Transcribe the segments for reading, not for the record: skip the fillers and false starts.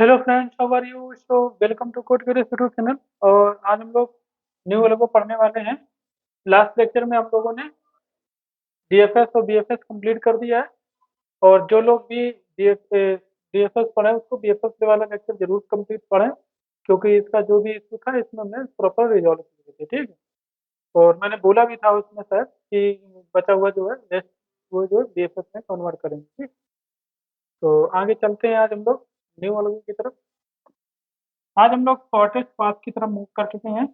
Hello friends, how are you? So welcome to Code Curious YouTube channel. और आज हम लोग न्यू वाले को पढ़ने वाले हैं। लास्ट लेक्चर में हम लोगों ने डीएफएस और बीएफएस कंप्लीट कर दिया है। और जो लोग भी डीएफएस पढ़े उसको बीएफएस वाला लेक्चर जरूर कंप्लीट पढ़ें, क्योंकि इसका जो भी इशू था इसमें हमने प्रॉपर रिजॉल्व किए थे। ठीक है। और मैंने बोला भी था उसमें सर कि बचा हुआ जो है नेक्स्ट वो जो है बीएफएस में कन्वर्ट करेंगे। ठीक। तो आगे चलते हैं आज हम लोग न्यू वालों की तरफ। आज हम लोग शॉर्टेस्ट पाथ की तरफ मूव कर चुके हैं।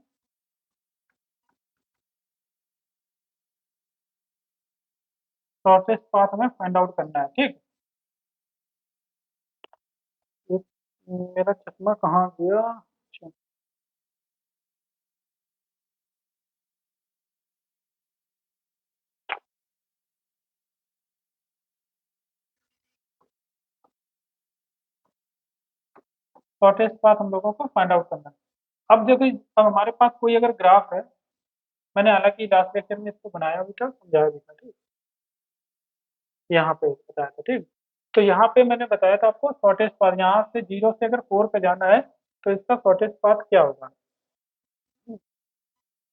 शॉर्टेस्ट पाथ हमें फाइंड आउट करना है। ठीक। एक मेरा चश्मा कहाँ गया? अच्छा। शॉर्टेस्ट पाथ हम लोगों को फाइंड आउट करना है। अब देखो, अब हमारे पास कोई अगर ग्राफ है। मैंने हालांकि लास्ट लेक्चर में इसको बनाया भी था, समझाया भी था। ठीक। यहाँ पे बताया था। ठीक। तो यहाँ पे मैंने बताया था आपको शॉर्टेस्ट पाथ, यहाँ से 0 से अगर 4 पे जाना है तो इसका शॉर्टेस्ट पाथ क्या होगा।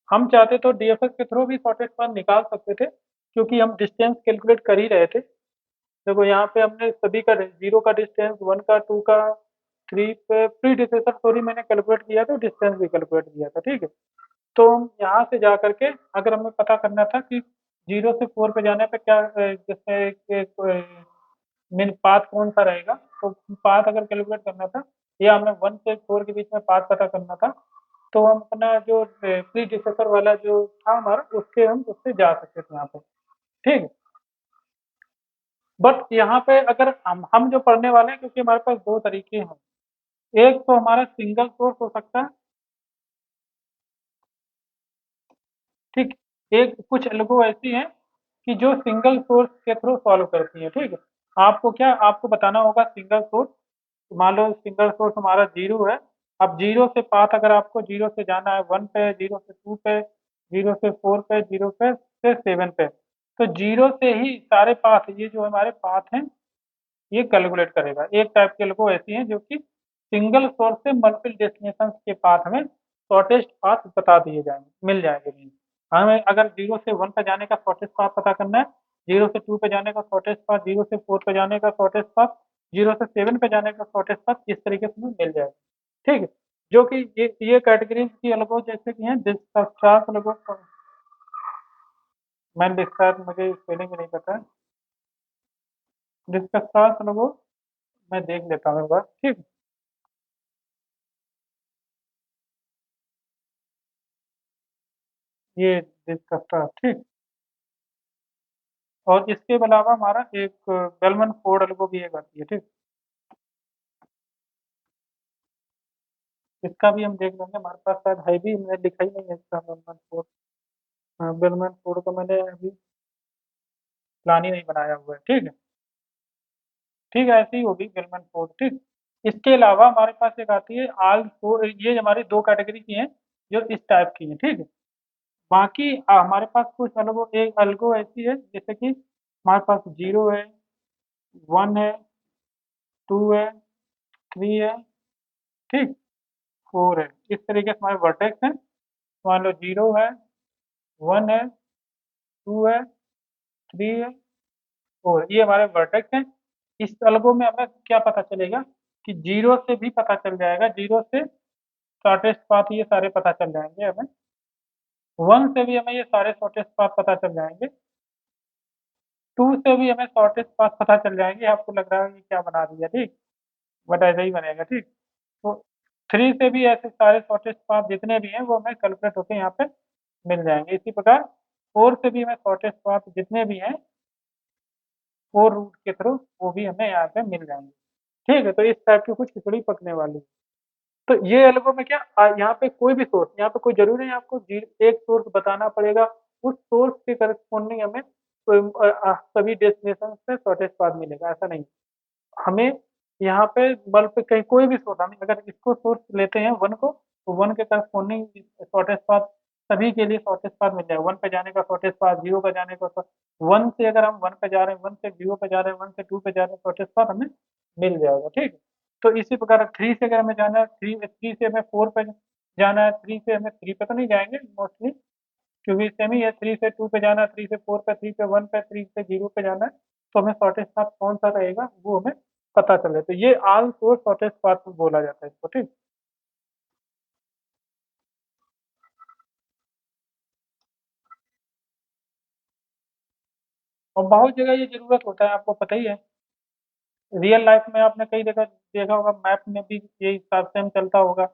हम चाहते तो डीएफएस के थ्रू भी शॉर्टेस्ट पाथ निकाल सकते थे, क्योंकि हम डिस्टेंस कैलकुलेट कर ही रहे थे। देखो यहाँ पे हमने सभी का 0 का डिस्टेंस, 1 का, 2 का, 3 पे प्री डिसेसर सॉरी मैंने कैलकुलेट किया तो डिस्टेंस भी कैलकुलेट किया था। ठीक है। तो हम यहाँ से जा करके अगर हमें पता करना था कि 0 से 4 पे जाने पे क्या जैसे मीन पाथ कौन सा रहेगा, तो पाथ अगर कैलकुलेट करना था या हमें 1 से 4 के बीच में पाथ पता करना था, तो हम अपना जो प्री डिसेसर वाला जो था हमारा उसके हम उससे जा सकते थे यहाँ पे। ठीक है। बट यहाँ पे अगर हम जो पढ़ने वाले हैं, क्योंकि हमारे पास दो तरीके हैं। एक तो हमारा सिंगल सोर्स हो सकता है। ठीक। एक कुछ एल्गो ऐसी हैं कि जो सिंगल सोर्स के थ्रू सॉल्व करती हैं। ठीक है। आपको बताना होगा सिंगल सोर्स। मान लो सिंगल सोर्स हमारा 0 है। अब 0 से पाथ अगर आपको 0 से जाना है 1 पे, 0 से 2 पे, 0 से 4 पे, 0 पे से 7 पे, तो 0 से ही सारे पाथ, ये जो हमारे पाथ हैं ये कैलकुलेट करेगा। एक टाइप के लोगों ऐसी हैं जो कि सिंगल सोर्स से मल्टीपल डेस्टिनेशन के पाथ हमें शॉर्टेस्ट पाथ बता दिए जाएंगे, मिल जाएंगे नहीं। हमें अगर 0 से 1 पे जाने का शॉर्टेस्ट पाथ पता करना है, 0 से 2 पे जाने का शॉर्टेस्ट पाथ, 0 से 4 पे जाने का शॉर्टेस्ट पाथ, 0 से 7 पे जाने का शॉर्टेस्ट पाथ, इस तरीके से हमें मिल जाएगा। ठीक है। जो कि ये कैटेगरीज की अलग जैसे कि हैं डिस्कस्ट्रास अलग। मैं डिस्कस मुझे स्पेलिंग भी नहीं पता है। डिस्कस्ट्रास अलग, मैं देख लेता हूँ एक बार। ठीक। ये डिस्कस्ट्रास। ठीक। और इसके अलावा हमारा एक बेलमन फोर्ड अलगो भी एक आती है। ठीक। इसका भी हम देख लेंगे, हमारे पास शायद है भी, मैंने लिखा ही नहीं है इसका बेलमन फोर्ड। हाँ, बेलमन फोर्ड को मैंने अभी प्लान ही नहीं बनाया हुआ है। ठीक है। ठीक है, ऐसे ही होगी बेलमन फोर्ड। ठीक। इसके अलावा हमारे पास एक आती है आल फोर, ये हमारी दो कैटेगरी की हैं जो इस टाइप की हैं। ठीक है। बाकी हमारे पास कुछ अलगो, एक अलगो ऐसी है जैसे कि हमारे पास 0 है, 1 है, 2 है, 3 है। ठीक। 4 है। इस तरीके से हमारे वर्टेक्स हैं। मान लो 0 है, 1 है, 2 है, 3 है, 4, ये हमारे वर्टेक्स हैं। इस अलगो में हमें क्या पता चलेगा कि 0 से भी पता चल जाएगा, 0 से शॉर्टेस्ट पाथ ये सारे पता चल जाएंगे हमें। 1 से भी हमें ये सारे शॉर्टेस्ट पाथ पता चल जाएंगे। 2 से भी हमें शॉर्टेस्ट पाथ पता चल जाएंगे। आपको लग रहा है ये क्या बना दिया। ठीक। बट ऐसा ही बनेगा। ठीक। तो 3 से भी ऐसे सारे शॉर्टेस्ट पाथ जितने भी हैं वो हमें कैलकुलेट होकर यहाँ पे मिल जाएंगे। इसी प्रकार 4 से भी हमें शॉर्टेस्ट पाथ जितने भी हैं 4 रूट के थ्रू वो भी हमें यहाँ पे मिल जाएंगे। ठीक है। तो इस टाइप की कुछ खिचड़ी पकने वाली है। तो ये एल्गो में क्या यहाँ पे कोई भी सोर्स, यहाँ पे कोई जरूरी नहीं आपको एक सोर्स बताना पड़ेगा। उस सोर्स के करस्पॉन्डिंग हमें सभी डेस्टिनेशन से शॉर्टेस्ट पाथ मिलेगा, ऐसा नहीं। हमें यहाँ पे बल्ब पे कहीं कोई भी सोर्स, हम अगर इसको सोर्स लेते हैं 1 को, तो 1 के करस्पॉन्डिंग शॉर्टेस्ट पाथ सभी के लिए शॉर्टेस्ट पाथ मिल जाएगा। 1 पे जाने का शॉर्टेस्ट पाथ, 0 पे जाने का 1 से अगर हम 1 पे जा रहे हैं, 1 से 0 पे जा रहे हैं, 1 से 2 पे जा रहे हैं, शॉर्टेस्ट पाथ हमें मिल जाएगा। ठीक है। तो इसी प्रकार 3 से अगर हमें जाना है, 3 से हमें 4 पे जाना है, 3 से हमें 3 पे तो नहीं जाएंगे मोस्टली, क्योंकि सेम ही है। 3 से 2 पे जाना है, 3 से 4 पे, 3 से 1 पे, 3 से 0 पे जाना है। तो हमें शॉर्टेस्ट पाथ कौन सा रहेगा वो हमें पता चले, तो ये आल को शॉर्टेस्ट पाथ बोला जाता है इसको, ठीक। और बहुत जगह ये जरूरत होता है, आपको पता ही है। रियल लाइफ में आपने कई जगह देखा होगा, मैप में भी ये हिसाब से हम चलता होगा,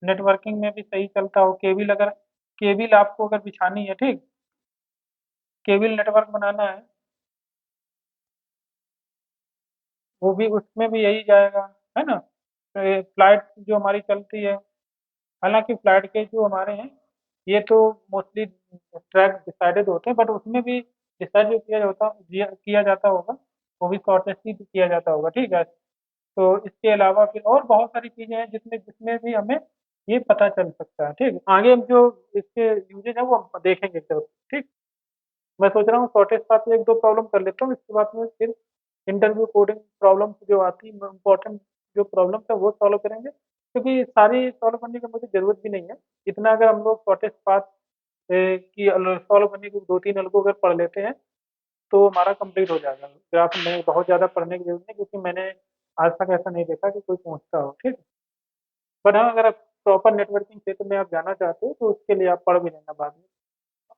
नेटवर्किंग में भी सही चलता हो। केबल अगर, केबल आपको अगर बिछानी है, ठीक, केबल नेटवर्क बनाना है, वो भी उसमें भी यही जाएगा, है ना। तो फ्लाइट जो हमारी चलती है, हालांकि फ्लाइट के जो हमारे हैं ये तो मोस्टली ट्रैक डिसाइडेड होते हैं, बट उसमें भी डिसाइड जो किया जाता होगा, वो भी शॉर्टेस्ट ही किया जाता होगा, ठीक है। तो इसके अलावा फिर और बहुत सारी चीजें हैं जिसमें जिसमें भी हमें ये पता चल सकता है, ठीक। आगे हम जो इसके यूजेज है वो हम देखेंगे जरूर, ठीक। मैं सोच रहा हूँ शॉर्टेज पाथ में एक दो प्रॉब्लम कर लेता हूँ, इसके बाद में फिर इंटरव्यू कोडिंग प्रॉब्लम जो आती है, इंपॉर्टेंट जो प्रॉब्लम है वो सॉल्व करेंगे, क्योंकि सारी सॉल्व करने की मुझे जरूरत भी नहीं है। इतना अगर हम लोग शॉर्टेज पाथ की सॉल्व करने की 2-3 अलगो अगर पढ़ लेते हैं तो हमारा कंप्लीट हो जाएगा। ग्राफ में बहुत ज़्यादा पढ़ने की जरूरत नहीं, क्योंकि मैंने आज तक ऐसा नहीं देखा कि कोई पहुँचता हो, ठीक। बट हाँ, अगर आप प्रॉपर नेटवर्किंग क्षेत्र में आप जाना चाहते हो तो उसके लिए आप पढ़ भी लेना बाद में।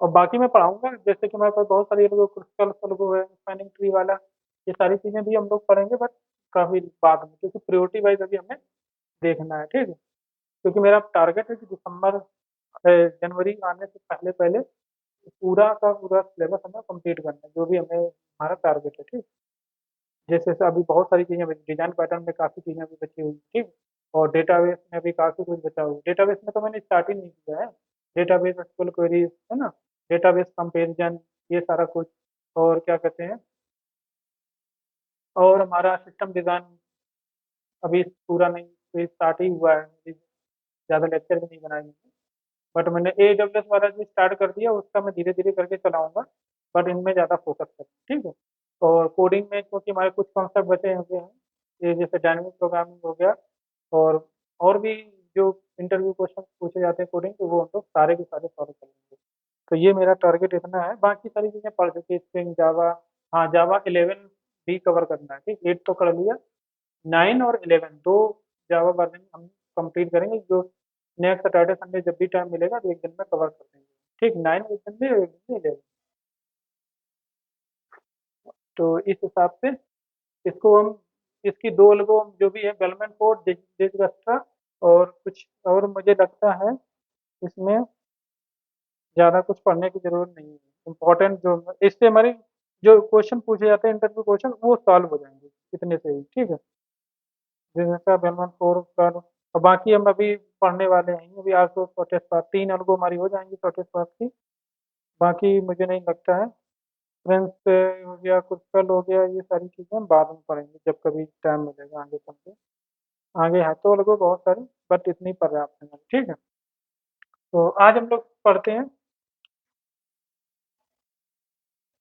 और बाकी मैं पढ़ाऊंगा, जैसे कि हमारे पास बहुत सारी लोग क्रिस्टल सॉल्व है, स्पैनिंग ट्री वाला, ये सारी चीज़ें भी हम लोग पढ़ेंगे, बट काफ़ी बाद में, क्योंकि प्रायोरिटी वाइज अभी हमें देखना है, ठीक है। क्योंकि मेरा टारगेट है कि दिसंबर जनवरी आने से पहले पहले पूरा का पूरा सिलेबस हमें कंप्लीट करना है, जो भी हमें हमारा टारगेट है, ठीक। जैसे से अभी बहुत सारी चीज़ें बची, डिजाइन पैटर्न में काफ़ी चीज़ें अभी बची हुई, ठीक। और डेटाबेस में भी काफ़ी कुछ बचा हुआ है। डेटाबेस में तो मैंने स्टार्ट ही नहीं किया है। डेटाबेस एसक्यूएल क्वेरीज, है ना, डेटाबेस कंपेरिजन, ये सारा कुछ। और क्या कहते हैं, और हमारा सिस्टम डिज़ाइन अभी पूरा नहीं, तो स्टार्ट ही हुआ है, ज़्यादा लेक्चर भी नहीं बनाए हैं। बट मैंने AWS वाला जो स्टार्ट कर दिया उसका मैं धीरे धीरे करके चलाऊंगा, बट इनमें ज़्यादा फोकस करूँ, ठीक है। और कोडिंग में क्योंकि हमारे कुछ कॉन्सेप्ट बचे हुए हैं, ये जैसे डायनेमिक प्रोग्रामिंग हो गया, और और भी जो इंटरव्यू क्वेश्चन पूछे जाते हैं कोडिंग के, वो हम लोग सारे के सारे सॉल्व करेंगे। तो ये मेरा टारगेट इतना है, बाकी सारी चीज़ें पढ़ चुकी, स्प्रिंग, जावा। हाँ, जावा 11 भी कवर करना है, ठीक। 8 तो कर लिया, 9 और 11 दो जावा वर्जन हम कंप्लीट करेंगे, जो नेक्स्ट सैटरडे संडे जब भी टाइम मिलेगा तो एक दिन में कवर कर देंगे, ठीक। 9 एक दिन में, एक दिन में 11। तो इस हिसाब से इसको हम, इसकी दो अलगो जो भी है, बेलमैन फोर्ड, डिजगस्टा, और कुछ और मुझे लगता है इसमें ज़्यादा कुछ पढ़ने की जरूरत नहीं है। इम्पोर्टेंट जो इससे हमारे जो क्वेश्चन पूछे जाते हैं इंटरव्यू क्वेश्चन, वो सॉल्व हो जाएंगे इतने से ही, ठीक है। जिनका बेलमैन फोर्ड का, और बाकी हम अभी पढ़ने वाले हैं अभी, आज तो शॉर्टेज पाथ 3 अलगो हमारी हो जाएंगी शॉर्टेज पाथ की। बाकी मुझे नहीं लगता है, फ्रेंड्स हो गया, कुछ हो गया, ये सारी चीज़ें हम बाद में पढ़ेंगे जब कभी टाइम मिलेगा आगे चल के। आगे है तो लोगों बहुत सारी, बट इतनी पर्याप्त है, ठीक है। तो आज हम लोग पढ़ते हैं,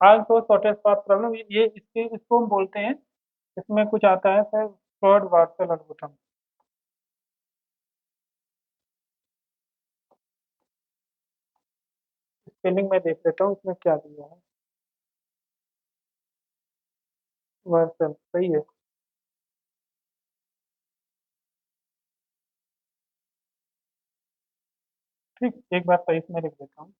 आज तो शॉर्टेज पाथ प्रॉब्लम, ये इसके इसको हम बोलते हैं, इसमें कुछ आता है सर, फ्रॉड वार्सल एल्गोरिथम। स्पेलिंग में देख लेता हूँ इसमें क्या दिया है। वार्सल सही है। ठीक, एक बार सही से मैं लिख देता हूँ।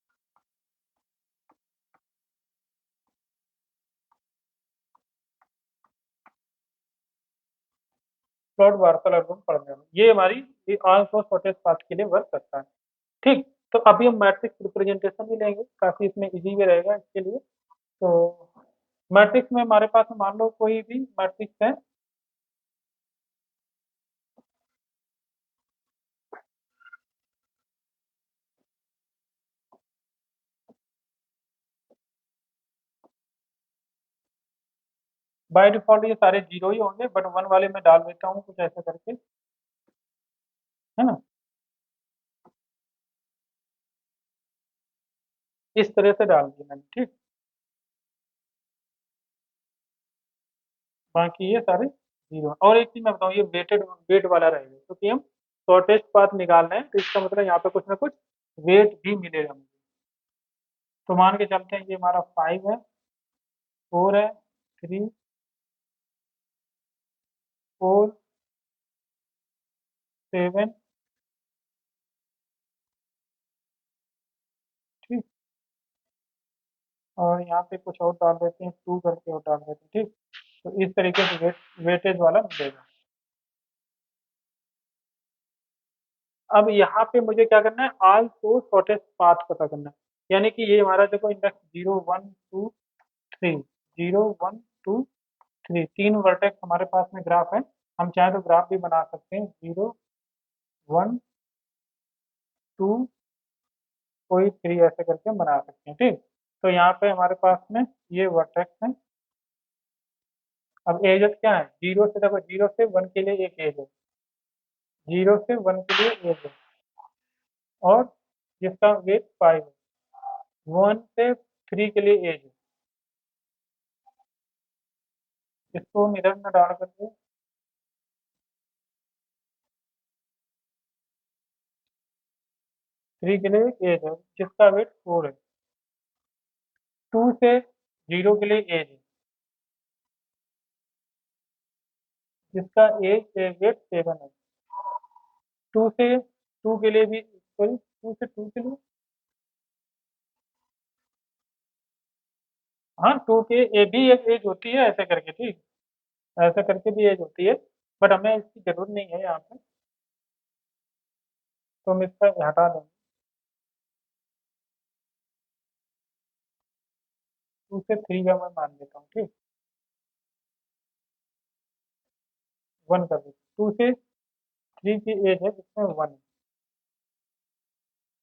फ्रॉड वार्सल एल्गोरिथम पढ़ रहे हैं ये हमारी, ये आज तो शॉर्टेज पाथ के लिए वर्क करता है, ठीक। तो अभी हम मैट्रिक्स रिप्रेजेंटेशन भी लेंगे, काफी इसमें इजी भी रहेगा इसके लिए। तो मैट्रिक्स में हमारे पास मान लो कोई भी मैट्रिक्स है, बाय डिफॉल्ट ये सारे जीरो ही होंगे, बट वन वाले में डाल देता हूँ कुछ ऐसा करके, है ना। इस तरह से डाल दिया मैंने, ठीक। बाकी ये सारे 0। और एक चीज मैं बताऊँ, ये वेट वाला रहेगा क्योंकि हम शॉर्टेस्ट पाथ निकाल रहे हैं, तो इसका मतलब यहाँ पे कुछ ना कुछ वेट भी मिलेगा मुझे। तो मान के चलते हैं ये हमारा 5 है, 4 है, 3, 4, 7, ठीक। और यहाँ पे कुछ और डाल देते हैं, 2 करके और डाल देते हैं, ठीक। तो इस तरीके से वेटेज वाला मिलेगा। अब यहाँ पे मुझे क्या करना है, ऑल फोर शॉर्टेस्ट पाथ पता करना है। यानी कि ये हमारा देखो इंडेक्स 0 1 2 3, 0 1 2 3, 3 वर्टेक्स हमारे पास में ग्राफ है। हम चाहे तो ग्राफ भी बना सकते हैं, 0 1 2 कोई 3 ऐसे करके हम बना सकते हैं, ठीक। तो यहाँ पे हमारे पास में ये वर्टेक्स है। अब एजेस क्या है, 0 से देखो, 0 से 1 के लिए एक एज है, 0 से 1 के लिए एज है, और जिसका वेट 5 है। 1 से 3 के लिए एज है। इसको मिरर में डाल करके 3 के लिए एक एज है जिसका वेट 4 है। 2 से 0 के लिए एज है जिसका एज वेट 7 है। 2 से 2 के लिए भी, सॉरी, 2 से 2 के लिए, हाँ 2 के ए भी एक एज होती है ऐसे करके, ठीक। ऐसे करके भी एज होती है, बट हमें इसकी जरूरत नहीं है यहाँ पे, तो हम इसका हटा देंगे। 2 से 3 का मैं मान लेता हूँ, ठीक। 1 कर देते, 2 से 3 की एज है जिसमें 1 है,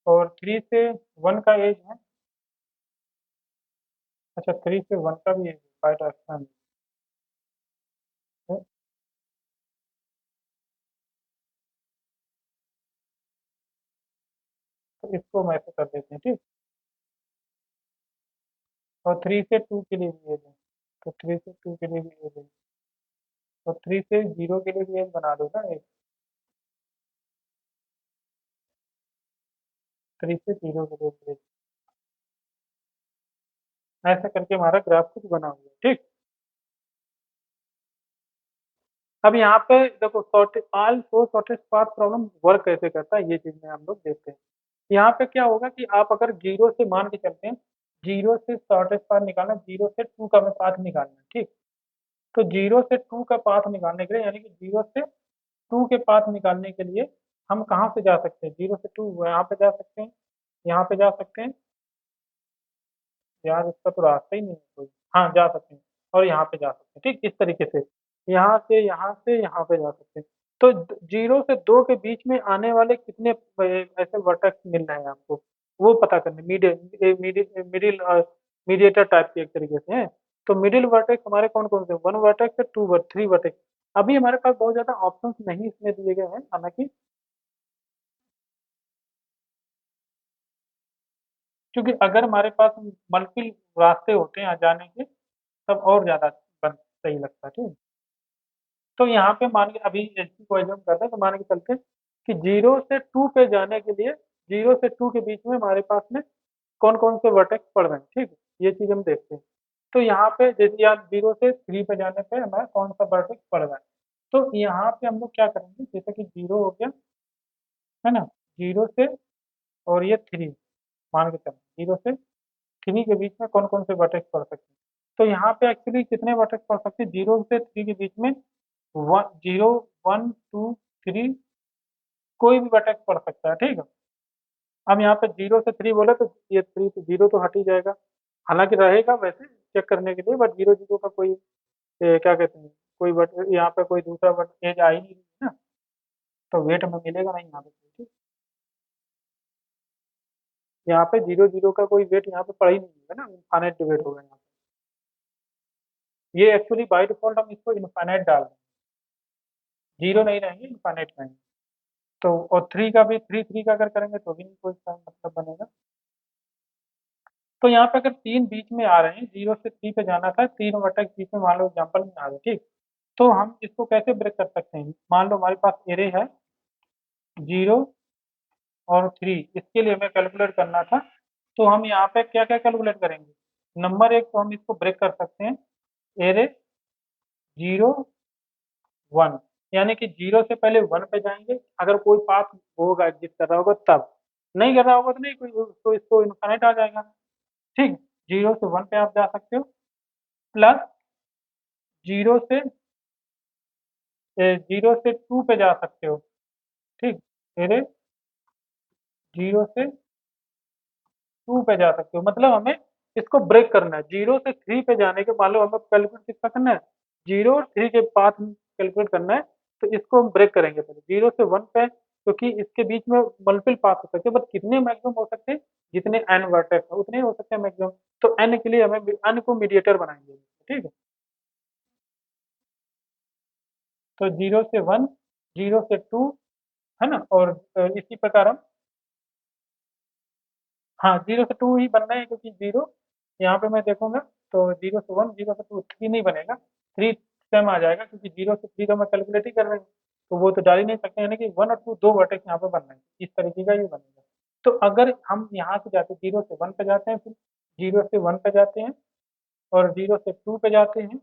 और 3 से 1 का एज है, अच्छा 3 से 1 का भी एज है, 5 एक्शन है। तो इसको हम ऐसे कर देते हैं, ठीक। और 3 से 2 के लिए भी एज है, तो 3 से 2 के लिए भी एज है, तो 3 से 0 के लिए भी एज बना दो ना एक, 3 से 0 के लिए भी एज। ऐसा करके हमारा ग्राफ कुछ बना हुआ है, ठीक। अब यहाँ पे देखो, shortest all four shortest path problem work कैसे करता है, ये चीज में हम लोग देखते हैं। यहाँ पे क्या होगा कि आप अगर 0 से मान के चलते हैं, 0 से शॉर्टेज पाथ निकालना, 0 से 2 का हमें पाथ निकालना है, ठीक। तो 0 से 2 का पाथ निकालने के लिए, यानी कि 0 से 2 के पाथ निकालने के लिए हम कहाँ से जा सकते हैं, 0 से 2 यहाँ पे जा सकते हैं, यहाँ पे जा सकते हैं, यार इसका तो रास्ता ही नहीं है कोई, हाँ जा सकते हैं, और यहाँ पे जा सकते हैं, ठीक। इस तरीके से यहाँ से, यहाँ से यहाँ पे जा सकते हैं। तो 0 से 2 के बीच में आने वाले कितने ऐसे वर्टेक्स मिल रहे हैं आपको, वो पता करने, मिडिल मीडिएटर टाइप के एक तरीके से हैं। तो मिडिल वर्टेक्स हमारे कौन कौन से, 1 वर्टेक्स है, 2 वर्ट 3 वर्टेक्स। अभी हमारे पास बहुत ज्यादा ऑप्शंस नहीं इसमें दिए गए हैं, हालांकि क्योंकि अगर हमारे पास मल्टीपल रास्ते होते हैं यहाँ जाने के, तब और ज्यादा सही लगता है, ठीक। तो यहाँ पे मान के अभी इसी को एग्जाम करते हैं, तो मान के चलते हैं कि 0 से 2 पे जाने के लिए, 0 से 2 के बीच में हमारे पास में कौन कौन से वर्टेक्स पड़ रहे हैं, ठीक है, ये चीज हम देखते हैं। तो यहाँ पे जैसे यार 0 से 3 पे जाने पे हमारा कौन सा वर्टेक्स पड़ रहा है, तो यहाँ पे हम लोग क्या करेंगे, जैसे कि 0 हो गया, है ना, 0 से, और ये 3, मान के चलते 0 से 3 के बीच में कौन कौन से वर्टेक्स पड़ सकते हैं। तो यहाँ पे एक्चुअली कितने वर्टेक्स पड़ सकते हैं, 0 से 3 के बीच में 0 1 2 3, कोई भी वर्टेक्स पड़ सकता है, ठीक है। अब यहाँ पे 0 से 3 बोले तो ये 3 से 0 तो हट ही जाएगा, हालांकि रहेगा वैसे चेक करने के लिए, बट 0 0 का कोई क्या कहते हैं, कोई वट यहाँ पे कोई दूसरा वट एज आ ही नहीं है ना, तो वेट हमें मिलेगा नहीं यहाँ पे, ठीक। यहाँ पे 0 0 का कोई वेट यहाँ पे पड़ा ही नहीं है ना, इनफाइनाइट वेट होगा यहाँ पे। ये एक्चुअली बाई डिफॉल्ट हम इसको इनफाइनाइट डाल दें, 0 नहीं रहेंगे, इनफाइनाइट रहेंगे। तो और 3 का भी, 3 3 का अगर करेंगे तो भी नहीं कोई इसका मतलब बनेगा। तो यहाँ पे अगर 3 बीच में आ रहे हैं, 0 से 3 पे जाना था, 3 वर्टेक्स बीच में मान लो एग्जाम्पल में आ रहे हैं, ठीक। तो हम इसको कैसे ब्रेक कर सकते हैं? मान लो हमारे पास एरे है 0 और 3, इसके लिए हमें कैलकुलेट करना था। तो हम यहाँ पे क्या क्या कैलकुलेट करेंगे? नंबर एक, तो हम इसको ब्रेक कर सकते हैं एरे 0 1, यानी कि 0 से पहले 1 पे जाएंगे, अगर कोई पाथ होगा एग्जिट कर रहा होगा तब, नहीं कर रहा होगा तो नहीं कोई, तो इसको इनफाइनाइट आ जाएगा। ठीक, 0 से 1 पे आप जा सकते हो, प्लस 0 से 2 पे जा सकते हो। ठीक, मेरे 0 से 2 पे जा सकते हो, मतलब हमें इसको ब्रेक करना है। 0 से 3 पे जाने के, मान लो हमें कैलकुलेट कितना करना है, 0 और 3 के पाथ कैलकुलेट करना है, तो इसको हम ब्रेक करेंगे पहले 0 से 1 पे, क्योंकि इसके बीच में मल्टीपल पाथ हो सकते हैं, बट कितने मैक्सिमम हो सकते हैं? जितने एन वर्टेक्स है उतने ही हो सकते हैं मैक्सिमम। तो एन के लिए हमें एन को मीडिएटर बनाएंगे। ठीक है, तो 0 से 1, 0 से 2, है ना, और इसी प्रकार हम, हाँ 0 से 2 ही बनना है, क्योंकि 0 यहाँ पे मैं देखूंगा तो 0 से 1, 0 से 2, 3 नहीं बनेगा, 3 सेम आ जाएगा, क्योंकि 0 से 3 तो मैं कैलकुलेट ही कर रहा हूँ, तो वो तो डाल ही नहीं सकते, यानी कि 1 और 2 दो वर्टेक्स यहाँ पे बनना है, इस तरीके का ये बनेगा। तो अगर हम यहाँ से जाते 0 से 1 पे जाते हैं, फिर 0 से 1 पे जाते हैं, और 0 से 2 पे जाते हैं,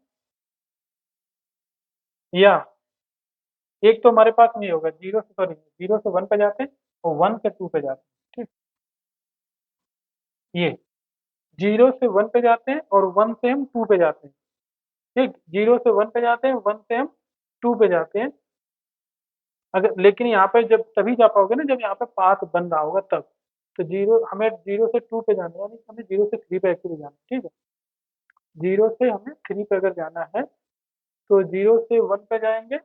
या एक तो हमारे पास नहीं होगा, 0 से, सॉरी 0 से 1 पे जाते हैं और 1 से 2 पे जाते हैं। ठीक, ये 0 से 1 पे जाते हैं और 1 से हम 2 पे जाते हैं। ठीक, 0 से 1 पे जाते हैं, 1 से हम 2 पे जाते हैं। अगर लेकिन यहाँ पे जब तभी जा पाओगे ना जब यहाँ पे पाथ बन रहा होगा तब। तो जीरो, हमें 0 से 2 पे जाना है, यानी हमें 0 से 3 पे एक्चुअली जाना है। ठीक है, 0 से हमें 3 पे अगर जाना है, तो 0 से 1 पे जाएंगे,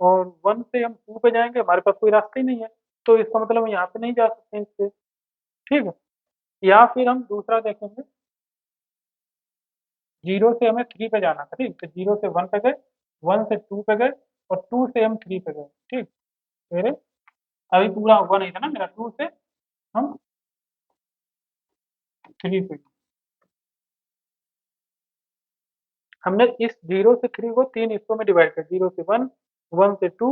और 1 से हम 2 पे जाएंगे, हमारे पास कोई रास्ता ही नहीं है, तो इसका मतलब हम यहाँ पे नहीं जा सकते इससे। ठीक है, या फिर हम दूसरा देखेंगे, 0 से हमें 3 पे जाना था। ठीक, तो 0 से 1 पे गए, 1 से 2 पे गए, और 2 से हम 3 पे गए। ठीक, मेरे अभी पूरा हुआ नहीं था ना मेरा, 2 से हम 3 पे, हमने इस 0 से 3 को 3 हिस्सों में डिवाइड कर, 0 से 1, 1 से 2,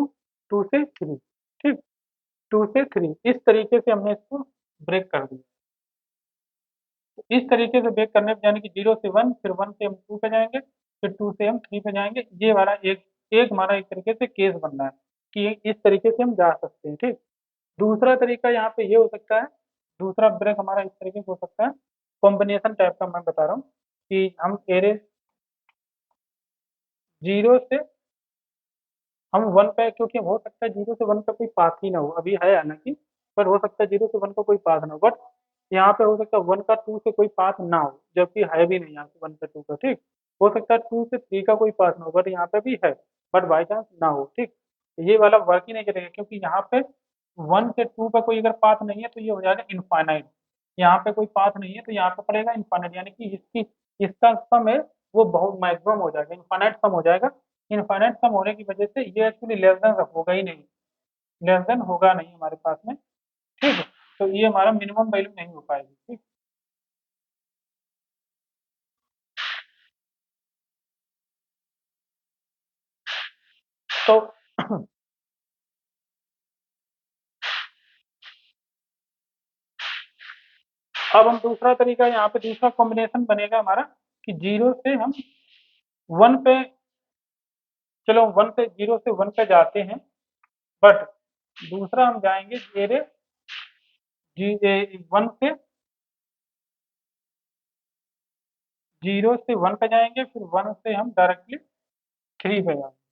2 से 3। ठीक, 2 से 3, इस तरीके से हमने इसको ब्रेक कर दिया। तो इस तरीके से ब्रेक करने पे, यानी कि 0 से 1, फिर 1 से हम 2 पे जाएंगे, फिर 2 से हम 3 पे जाएंगे, ये हमारा एक एक हमारा एक तरीके से केस बनना है कि इस तरीके से हम जा सकते हैं। ठीक, दूसरा तरीका यहाँ पे ये हो सकता है, दूसरा ब्रेक हमारा इस तरीके से हो सकता है, कॉम्बिनेशन टाइप का मैं बता रहा हूँ, कि हम एरे 0 से हम 1 पे, क्योंकि हो सकता है 0 से 1 पे कोई पाथ ही ना हो, अभी है हालांकि, पर हो सकता है 0 से 1 का कोई पाथ ना हो, बट यहाँ पे हो सकता है 1 का 2 से कोई पाथ ना हो, जबकि है भी नहीं यहाँ से 1 से 2 का। ठीक, हो सकता है 2 से 3 का कोई पाथ ना हो, बट यहाँ पे भी है, बट बाई चांस ना हो। ठीक, ये वाला वर्क ही नहीं करेगा, क्योंकि यहाँ पे 1 से 2 पे कोई अगर पाथ नहीं है तो ये हो जाएगा इनफाइनाइट, यहाँ पे कोई पाथ नहीं है तो यहाँ पे पड़ेगा इनफाइनाइट, यानी कि इसकी, इसका सम है वो बहुत मैक्सिमम हो जाएगा, इनफाइनाइट सम हो जाएगा। इनफाइनाइट सम होने की वजह से ये एक्चुअली लेस देन होगा ही नहीं, लेस देन होगा नहीं हमारे पास में। ठीक है, तो ये हमारा मिनिमम वैल्यू नहीं हो पाएगी। ठीक, तो अब हम दूसरा तरीका, यहाँ पे दूसरा कॉम्बिनेशन बनेगा हमारा, कि 0 से हम 1 पे, चलो 1 से 0 से 1 पे जाते हैं, बट दूसरा हम जाएंगे मेरे जी 1 से 0 से 1 पे जाएंगे, फिर 1 से हम डायरेक्टली 3 पे जाएंगे।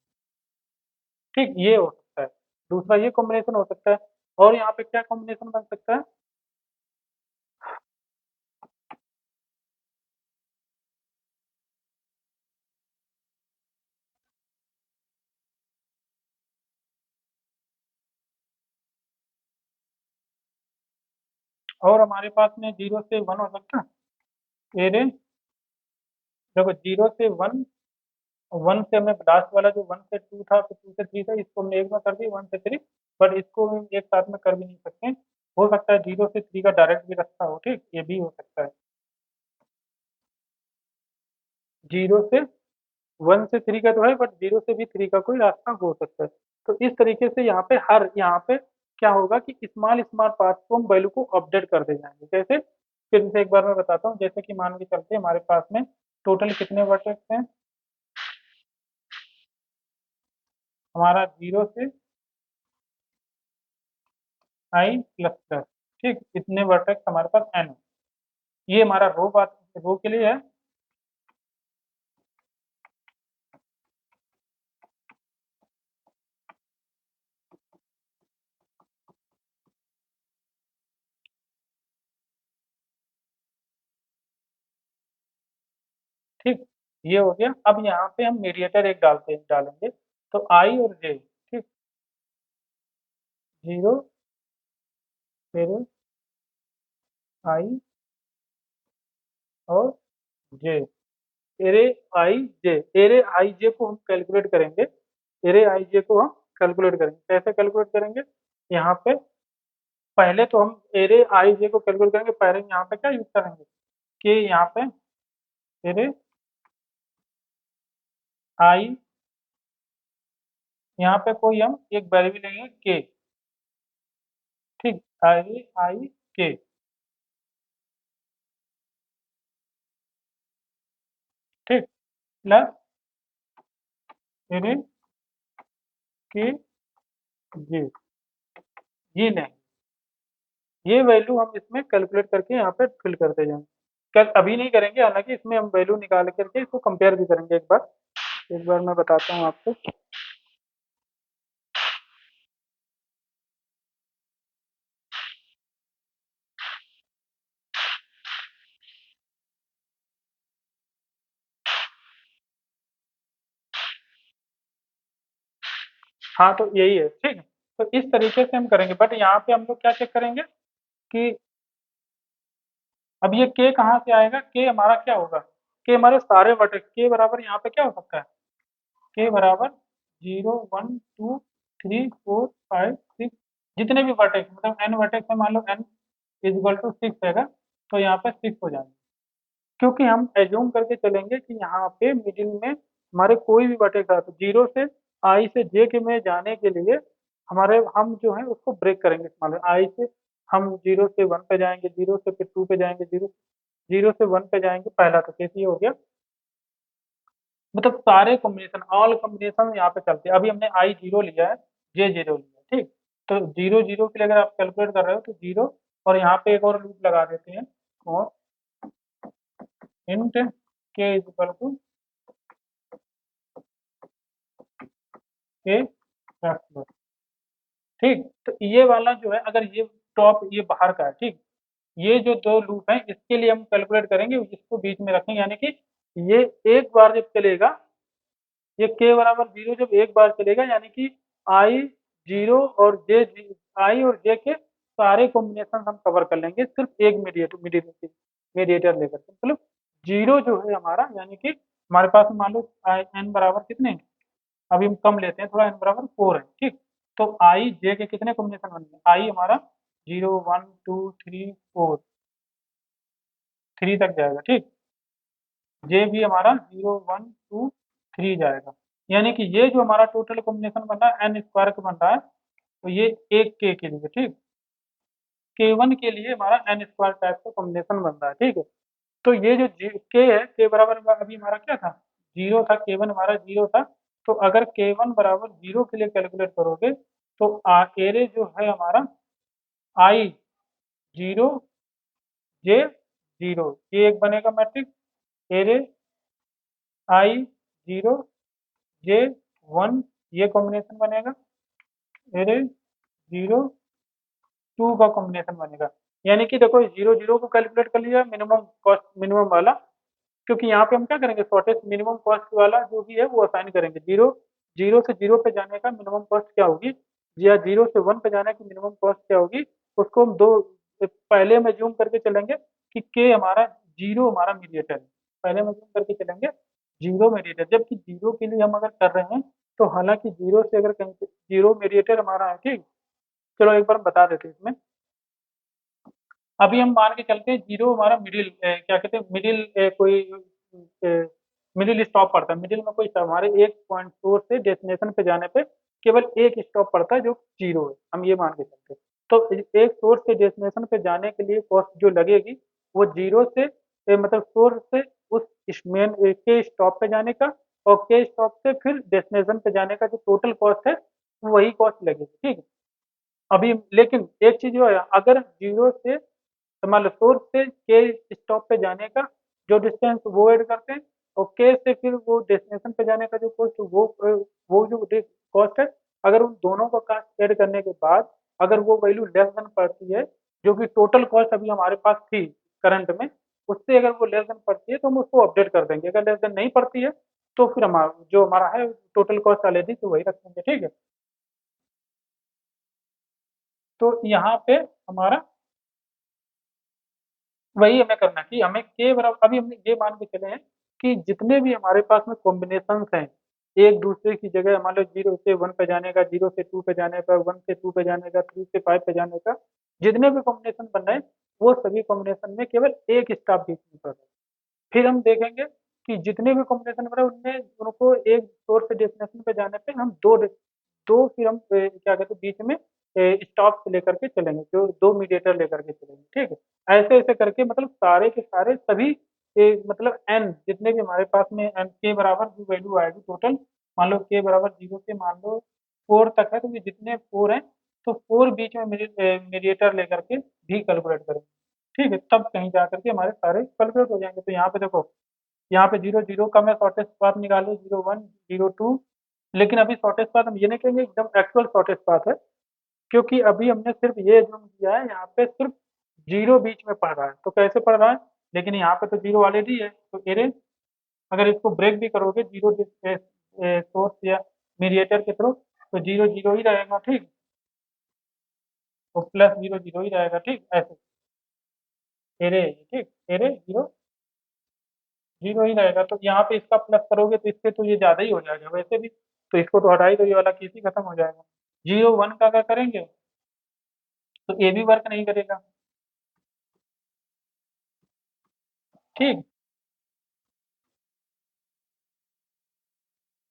ठीक, ये हो सकता है, दूसरा ये कॉम्बिनेशन हो सकता है। और यहाँ पे क्या कॉम्बिनेशन बन सकता है? और हमारे पास में 0 से 1 हो सकता है, एरे देखो 0 से 1, 1 से हमें लास्ट वाला जो 1 से 2 था, फिर 2 से 3 था, इसको हमने एक में कर दिया 1 से 3, बट इसको हम एक साथ में कर भी नहीं सकते। हो सकता है 0 से 3 का डायरेक्ट भी रास्ता हो। ठीक, ये भी हो सकता है, 0 से 1 से 3 का तो है, बट 0 से भी 3 का कोई रास्ता हो सकता है। तो इस तरीके से यहाँ पे यहाँ पे क्या होगा कि स्मॉल स्मॉल पार्ट को हम वैल्यू को अपडेट करते जाएंगे। कैसे? फिर से एक बार मैं बताता हूँ। जैसे कि मान के चलते हैं हमारे पास में टोटल कितने वर्टेक्स हैं, हमारा 0 से i प्लस प्लस, ठीक, इतने वर्टेक्स हमारे पास n है। ये हमारा रो के लिए है। ठीक, ये हो गया। अब यहाँ पे हम मीडिएटर एक डालेंगे। तो आई और जे, ठीक, 0, फिर आई और जे, एरे आई जे, एरे आई जे को हम कैलकुलेट करेंगे। एरे आई जे को हम कैलकुलेट करेंगे। कैसे कैलकुलेट करेंगे? यहाँ पे पहले तो हम एरे आई जे को कैलकुलेट करेंगे। पहले यहाँ पे क्या यूज करेंगे कि यहाँ पे एरे आई, यहाँ पे कोई हम एक वेरिएबल लेंगे के, ठीक, एरे आई के, ठीक, प्लस एरे के जे, ये लेंगे। ये वैल्यू हम इसमें कैलकुलेट करके यहाँ पे फिल करते जाएंगे। कल अभी नहीं करेंगे, हालांकि इसमें हम वैल्यू निकाल करके इसको कंपेयर भी करेंगे एक बार। एक बार मैं बताता हूँ आपको। हाँ, तो यही है, ठीक है। तो इस तरीके से हम करेंगे, बट यहाँ पे हम लोग क्या चेक करेंगे कि अब ये के कहाँ से आएगा। के हमारा क्या होगा, के हमारे सारे वर्टेक्स के बराबर यहाँ पे क्या हो सकता है, के बराबर 0 1 2 3 4 5 6, जितने भी वर्टेक्स मतलब n वर्टेक्स है, मान लो n इज इक्वल टू 6 हैगा, तो यहाँ पे 6 हो जाएंगे। क्योंकि हम एज्यूम करके चलेंगे कि यहाँ पे मिडिल में हमारे कोई भी वर्टेक्स आता है, 0 से आई से जे के में जाने के लिए हमारे हम जो है उसको ब्रेक करेंगे। मान लो आई से हम 0 से 1 पे जाएंगे, 0 से फिर 2 पे जाएंगे, 0 से 1 पे जाएंगे। पहला तो केस ये हो गया, मतलब सारे कॉम्बिनेशन, ऑल कॉम्बिनेशन यहाँ पे चलते हैं। अभी हमने आई 0 लिया है, जे 0 लिया है, ठीक। तो 0 0 के लिए अगर आप कैलकुलेट कर रहे हो तो 0, और यहाँ पे एक और लूप लगा देते हैं, और इंट के इज इक्वल टू के प्लस प्लस, ठीक। तो ये वाला जो है, अगर ये टॉप ये बाहर का है, ठीक, ये जो दो लूप हैं इसके लिए हम कैलकुलेट करेंगे, इसको बीच में रखेंगे, यानी कि ये एक बार जब चलेगा, ये के बराबर 0 जब एक बार चलेगा, यानी कि आई 0 और जे, आई और जे के सारे कॉम्बिनेशन हम कवर कर लेंगे सिर्फ एक मीडिएटर लेकर के। मतलब 0 जो है हमारा, यानी कि हमारे पास मान लो एन बराबर कितने हैं, अभी हम कम लेते हैं थोड़ा, एन बराबर 4 है, ठीक। तो आई जे के कितने कॉम्बिनेशन बनेंगे, आई हमारा 0 1 2 3 4, 3 तक जाएगा, ठीक। जे भी हमारा 0 1 2 3 जाएगा। यानी कि ये जो हमारा टोटल कॉम्बिनेशन बन रहा है एन स्क्वायर का बन रहा है, तो ये एक के लिए, ठीक, के वन के लिए हमारा एन स्क्वायर टाइप का कॉम्बिनेशन बन रहा है, ठीक है। तो ये जो के है, के बराबर अभी हमारा क्या था, 0 था, के वन हमारा 0 था। तो अगर के वन बराबर 0 के लिए कैलकुलेट करोगे तो एरे जो है हमारा आई 0 जे 0, ये एक बनेगा मैट्रिक्स। एरे आई 0 जे 1, ये कॉम्बिनेशन बनेगा। एरे 0 2 का कॉम्बिनेशन बनेगा। यानी कि देखो 0 0 को कैलकुलेट कर लिया, मिनिमम कॉस्ट मिनिमम वाला, क्योंकि यहाँ पे हम क्या करेंगे, शॉर्टेस्ट मिनिमम कॉस्ट वाला जो भी है वो असाइन करेंगे। 0 0 से 0 पे जाने का मिनिमम कॉस्ट क्या होगी, या 0 से 1 पे जाने की मिनिमम कॉस्ट क्या होगी, उसको हम दो पहले हम एज्यूम करके चलेंगे कि के हमारा 0 हमारा मीडिएटर है। पहले हम एज्यूम करके चलेंगे 0 मीडिएटर, जबकि 0 के लिए हम अगर कर रहे हैं तो हालांकि 0 से अगर कहीं 0 मीडिएटर हमारा है, ठीक। चलो एक बार हम बता देते हैं इसमें। अभी हम मान के चलते हैं 0 हमारा मिडिल क्या कहते हैं, मिडिल कोई मिडिल स्टॉप पड़ता है, मिडिल में कोई हमारे एक पॉइंट सोर्स से डेस्टिनेशन पे जाने पे केवल एक स्टॉप पड़ता है जो जीरो है, हम ये मान के चलते हैं। तो एक सोर्स से डेस्टिनेशन पे जाने के लिए कॉस्ट जो लगेगी वो जीरो से मतलब सोर्स से उस मेन के स्टॉप पे जाने का और के स्टॉप से फिर डेस्टिनेशन पे जाने का जो टोटल कॉस्ट है वही कॉस्ट लगेगी, ठीक है। अभी लेकिन एक चीज जो है, अगर जीरो से तो मान लो सोर्स से के स्टॉप पे जाने का जो डिस्टेंस वो ऐड करते हैं और के से फिर वो डेस्टिनेशन पे जाने का जो कॉस्ट वो जो कॉस्ट है, अगर उन दोनों का कॉस्ट ऐड करने के बाद अगर वो वैल्यू लेस देन पड़ती है जो कि टोटल कॉस्ट अभी हमारे पास थी करंट में, उससे अगर वो लेस देन पड़ती है तो हम उसको अपडेट कर देंगे, अगर लेस देन नहीं पड़ती है तो फिर हमारा जो हमारा है टोटल कॉस्ट वाले थी तो वही रखेंगे, ठीक है। तो यहाँ पे हमारा वही हमें करना है कि हमें के बराबर, अभी हमने ये मान के चले हैं कि जितने भी हमारे पास में कॉम्बिनेशंस हैं एक दूसरे की जगह, मान लो जीरो से वन पे जाने का, जीरो से टू पे जाने का, वन से टू पे जाने का, थ्री से फाइव पे जाने का, जितने भी कॉम्बिनेशन बन रहे हैं वो सभी कॉम्बिनेशन में केवल एक स्टॉप बीच में पड़ रहा है। फिर हम देखेंगे कि जितने भी कॉम्बिनेशन बन रहे हैं उनमें उनको एक सोर्स से डेस्टिनेशन पे जाने पे हम दो फिर हम क्या कहते हैं बीच में स्टॉप लेकर के चलेंगे, जो दो मीडिएटर लेकर के चलेंगे, ठीक है। ऐसे ऐसे करके मतलब सारे के सारे सभी मतलब एन जितने भी हमारे पास में एन के बराबर जो वैल्यू आएगी टोटल, मान लो के बराबर जीरो से मान लो फोर तक है, तो ये जितने फोर हैं तो फोर बीच में मीडिएटर लेकर के भी कैलकुलेट करेंगे, ठीक है। तब कहीं जा करके हमारे सारे कैलकुलेट हो जाएंगे। तो यहाँ पे देखो, यहाँ पे जीरो जीरो का मैं शॉर्टेस्ट पाथ निकालू, जीरो वन जीरो टू, लेकिन अभी शॉर्टेस्ट पाथ हम ये नहीं कहेंगे एकदम एक्चुअल शॉर्टेस्ट पाथ है, क्योंकि अभी हमने सिर्फ ये जो किया है यहाँ पे सिर्फ जीरो बीच में पड़ रहा है, तो कैसे पड़ रहा है, लेकिन यहाँ पे तो जीरो ऑलरेडी है तो एरे अगर इसको ब्रेक भी करोगे जीरो सोर्स या मीडिएटर के थ्रू तो जीरो जीरो ही रहेगा, ठीक। तो प्लस जीरो जीरो ही रहेगा, ठीक, ऐसे एरे, ठीक, एरे जीरो जीरो ही रहेगा। तो यहाँ पे इसका प्लस करोगे तो इससे तो ये ज्यादा ही हो जाएगा वैसे भी, तो इसको तो हटाई तो ये वाला केस ही खत्म हो जाएगा। जीरो वन का अगर करेंगे तो ए भी वर्क नहीं करेगा, ठीक।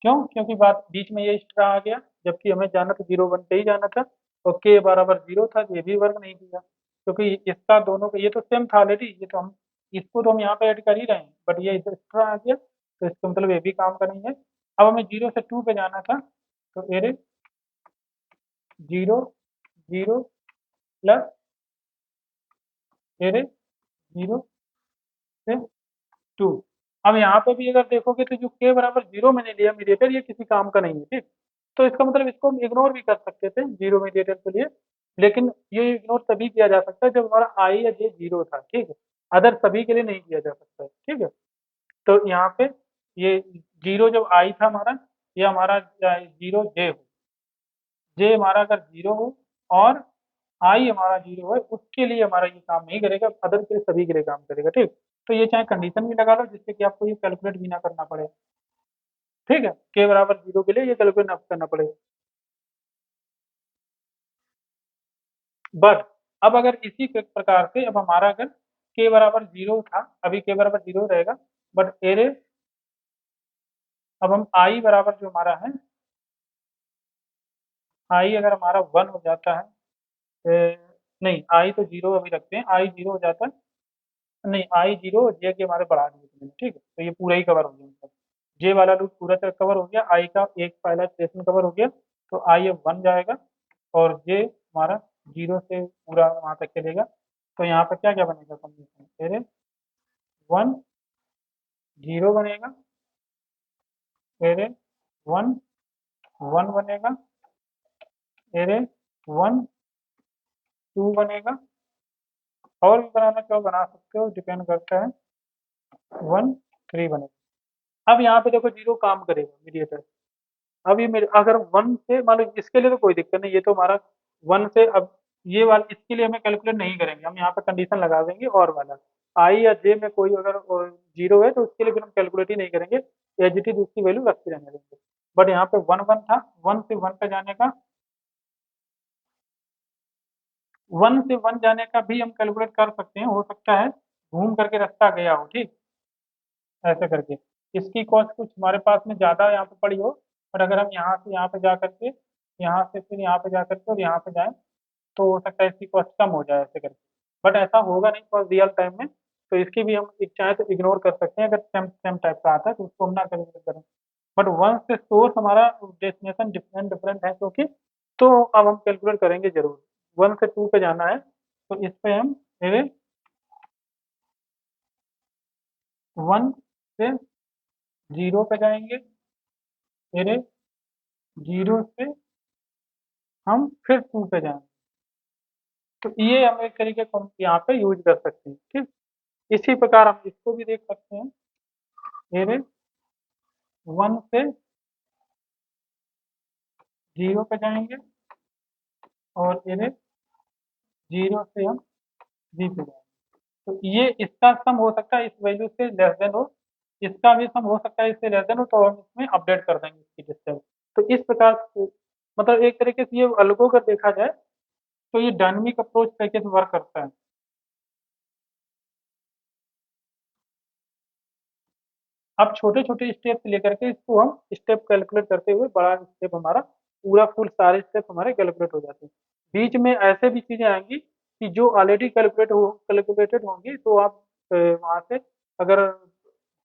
क्यों? क्योंकि बात बीच में ये एक्स्ट्रा आ गया, जबकि हमें जाना तो जीरो वन पे ही जाना था और के बराबर जीरो था, तो ये भी वर्क नहीं किया क्योंकि इसका दोनों का ये तो सेम था ऑलरेडी, ये तो हम इसको तो हम यहाँ पे ऐड कर ही रहे हैं, बट ये इधर एक्स्ट्रा आ गया तो इसका मतलब ये भी काम का नहीं है। अब हमें जीरो से टू पे जाना था तो array zero zero plus array zero से टू। अब यहाँ पे भी अगर देखोगे तो जो के बराबर जीरो मैंने लिया मीडिएटर, ये किसी काम का नहीं है, ठीक। तो इसका मतलब इसको हम इग्नोर भी कर सकते थे जीरो मीडिएटर के लिए, लेकिन ये इग्नोर तभी किया जा सकता है जब हमारा आई या जे जीरो था, ठीक है। अदर सभी के लिए नहीं किया जा सकता है, ठीक है। तो यहाँ पे ये जीरो जब आई था हमारा, ये हमारा जीरो जे हो, जे हमारा अगर जीरो हो और आई हमारा जीरो है, उसके लिए हमारा ये काम नहीं करेगा, अदर के लिए सभी के लिए काम करेगा, ठीक। तो ये चाहे कंडीशन भी लगा लो जिससे कि आपको ये कैलकुलेट भी ना करना पड़े, ठीक है, के बराबर जीरो के लिए ये कैलकुलेट ना करना पड़ेगा। बट अब अगर इसी प्रकार से अब हमारा अगर के बराबर जीरो था, अभी के बराबर जीरो रहेगा, बट एरे अब हम आई बराबर जो हमारा है, आई अगर हमारा वन हो जाता है, नहीं आई तो जीरो अभी रखते हैं, आई जीरो हो जाता है, नहीं आई जीरो जे के हमारे बढ़ा दिए थे, ठीक है, तो ये पूरा ही कवर हो गया मतलब जे वाला लूप पूरा कवर हो गया, आई का एक पहला स्टेशन कवर हो गया, तो आई अब वन जाएगा और जे हमारा जीरो से पूरा वहां तक चलेगा। तो यहाँ पर क्या क्या बनेगा कॉम्बिनेशन, फिर वन जीरो बनेगा, फिर वन वन बनेगा, फिर वन टू बनेगा, और भी बनाना चाहो बना सकते हो, डिपेंड करता है, वन थ्री बनेगा। अब यहाँ पे देखो जीरो काम करेगा मीडिएटर, अब ये मेरे अगर वन से मान लो इसके लिए तो कोई दिक्कत नहीं, ये तो हमारा वन से, अब ये वाला इसके लिए हमें कैलकुलेट नहीं करेंगे, हम यहाँ पे कंडीशन लगा देंगे और वाला आई या जे में कोई अगर जीरो है तो उसके लिए फिर हम कैलकुलेट ही नहीं करेंगे, एज इट इज उसकी वैल्यू रखते रहने देंगे। बट यहाँ पे वन वन था, वन से वन पे जाने का, वन से वन जाने का भी हम कैलकुलेट कर सकते हैं, हो सकता है घूम करके रास्ता गया हो, ठीक, ऐसे करके। इसकी कॉस्ट कुछ हमारे पास में ज़्यादा यहाँ पे पड़ी हो, और अगर हम यहाँ से यहाँ पे जा करके, यहाँ से फिर यहाँ पे जा करके और यहाँ पे जाएं, तो हो सकता है इसकी कॉस्ट कम हो जाए ऐसे करके। बट ऐसा होगा नहीं फॉर रियल टाइम में, तो इसकी भी हम चाहे तो इग्नोर कर सकते हैं, अगर सेम सेम टाइप का आता है तो उसको हम ना कैलकुलेट करें। बट वंस से सोर्स हमारा डेस्टिनेशन डिफरेंट डिफरेंट है क्योंकि, तो अब हम कैलकुलेट करेंगे जरूर। 1 से 2 पे जाना है, तो इस पे हम मेरे 1 से 0 पे जाएंगे, मेरे 0 से हम फिर 2 पे जाएंगे। तो ये हम एक तरीके को हम यहाँ पे यूज कर सकते हैं, ठीक। इसी प्रकार हम इसको भी देख सकते हैं, मेरे 1 से 0 पे जाएंगे, और मेरे 0 से हम 3 पे जाएंगे। तो ये इसका सम हो सकता है इस वैल्यू से लेस देन हो, इसका भी सम हो सकता है इससे लेस देन हो, तो हम इसमें अपडेट कर देंगे इसकी डिस्टेंस। तो इस प्रकार से, मतलब एक तरीके से ये अलगो कर देखा जाए तो ये डायनेमिक अप्रोच तरीके से वर्क करता है। अब छोटे छोटे स्टेप से लेकर के इसको हम स्टेप कैलकुलेट करते हुए बड़ा स्टेप हमारा पूरा फुल सारे स्टेप हमारे कैलकुलेट हो जाते हैं। बीच में ऐसे भी चीजें आएंगी कि जो ऑलरेडी कैलकुलेटेड होंगी, तो आप वहाँ से अगर,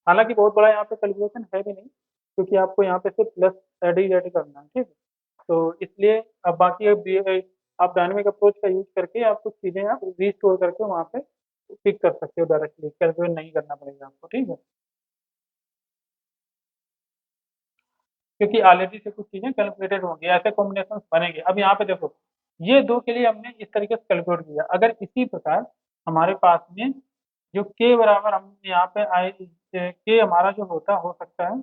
हालांकि बहुत बड़ा यहाँ पे कैलकुलेशन है भी नहीं, क्योंकि आपको यहाँ पे सिर्फ प्लस ऐड ही ऐड करना है, ठीक है। तो इसलिए अब बाकी आप डायनेमिक अप्रोच का यूज करके आप कुछ चीजें आप रीस्टोर करके वहाँ पे पिक कर सकते हो, डायरेक्टली कैलकुलेट नहीं करना पड़ेगा आपको, ठीक है। क्योंकि ऑलरेडी से कुछ चीजें कैलकुलेटेड होंगी, ऐसे कॉम्बिनेशन बनेंगे। अब यहाँ पे देखो, ये दो के लिए हमने इस तरीके से कैलकुलेट किया। अगर इसी प्रकार हमारे पास में जो के बराबर हम यहाँ पे आए, के हमारा जो होता हो सकता है,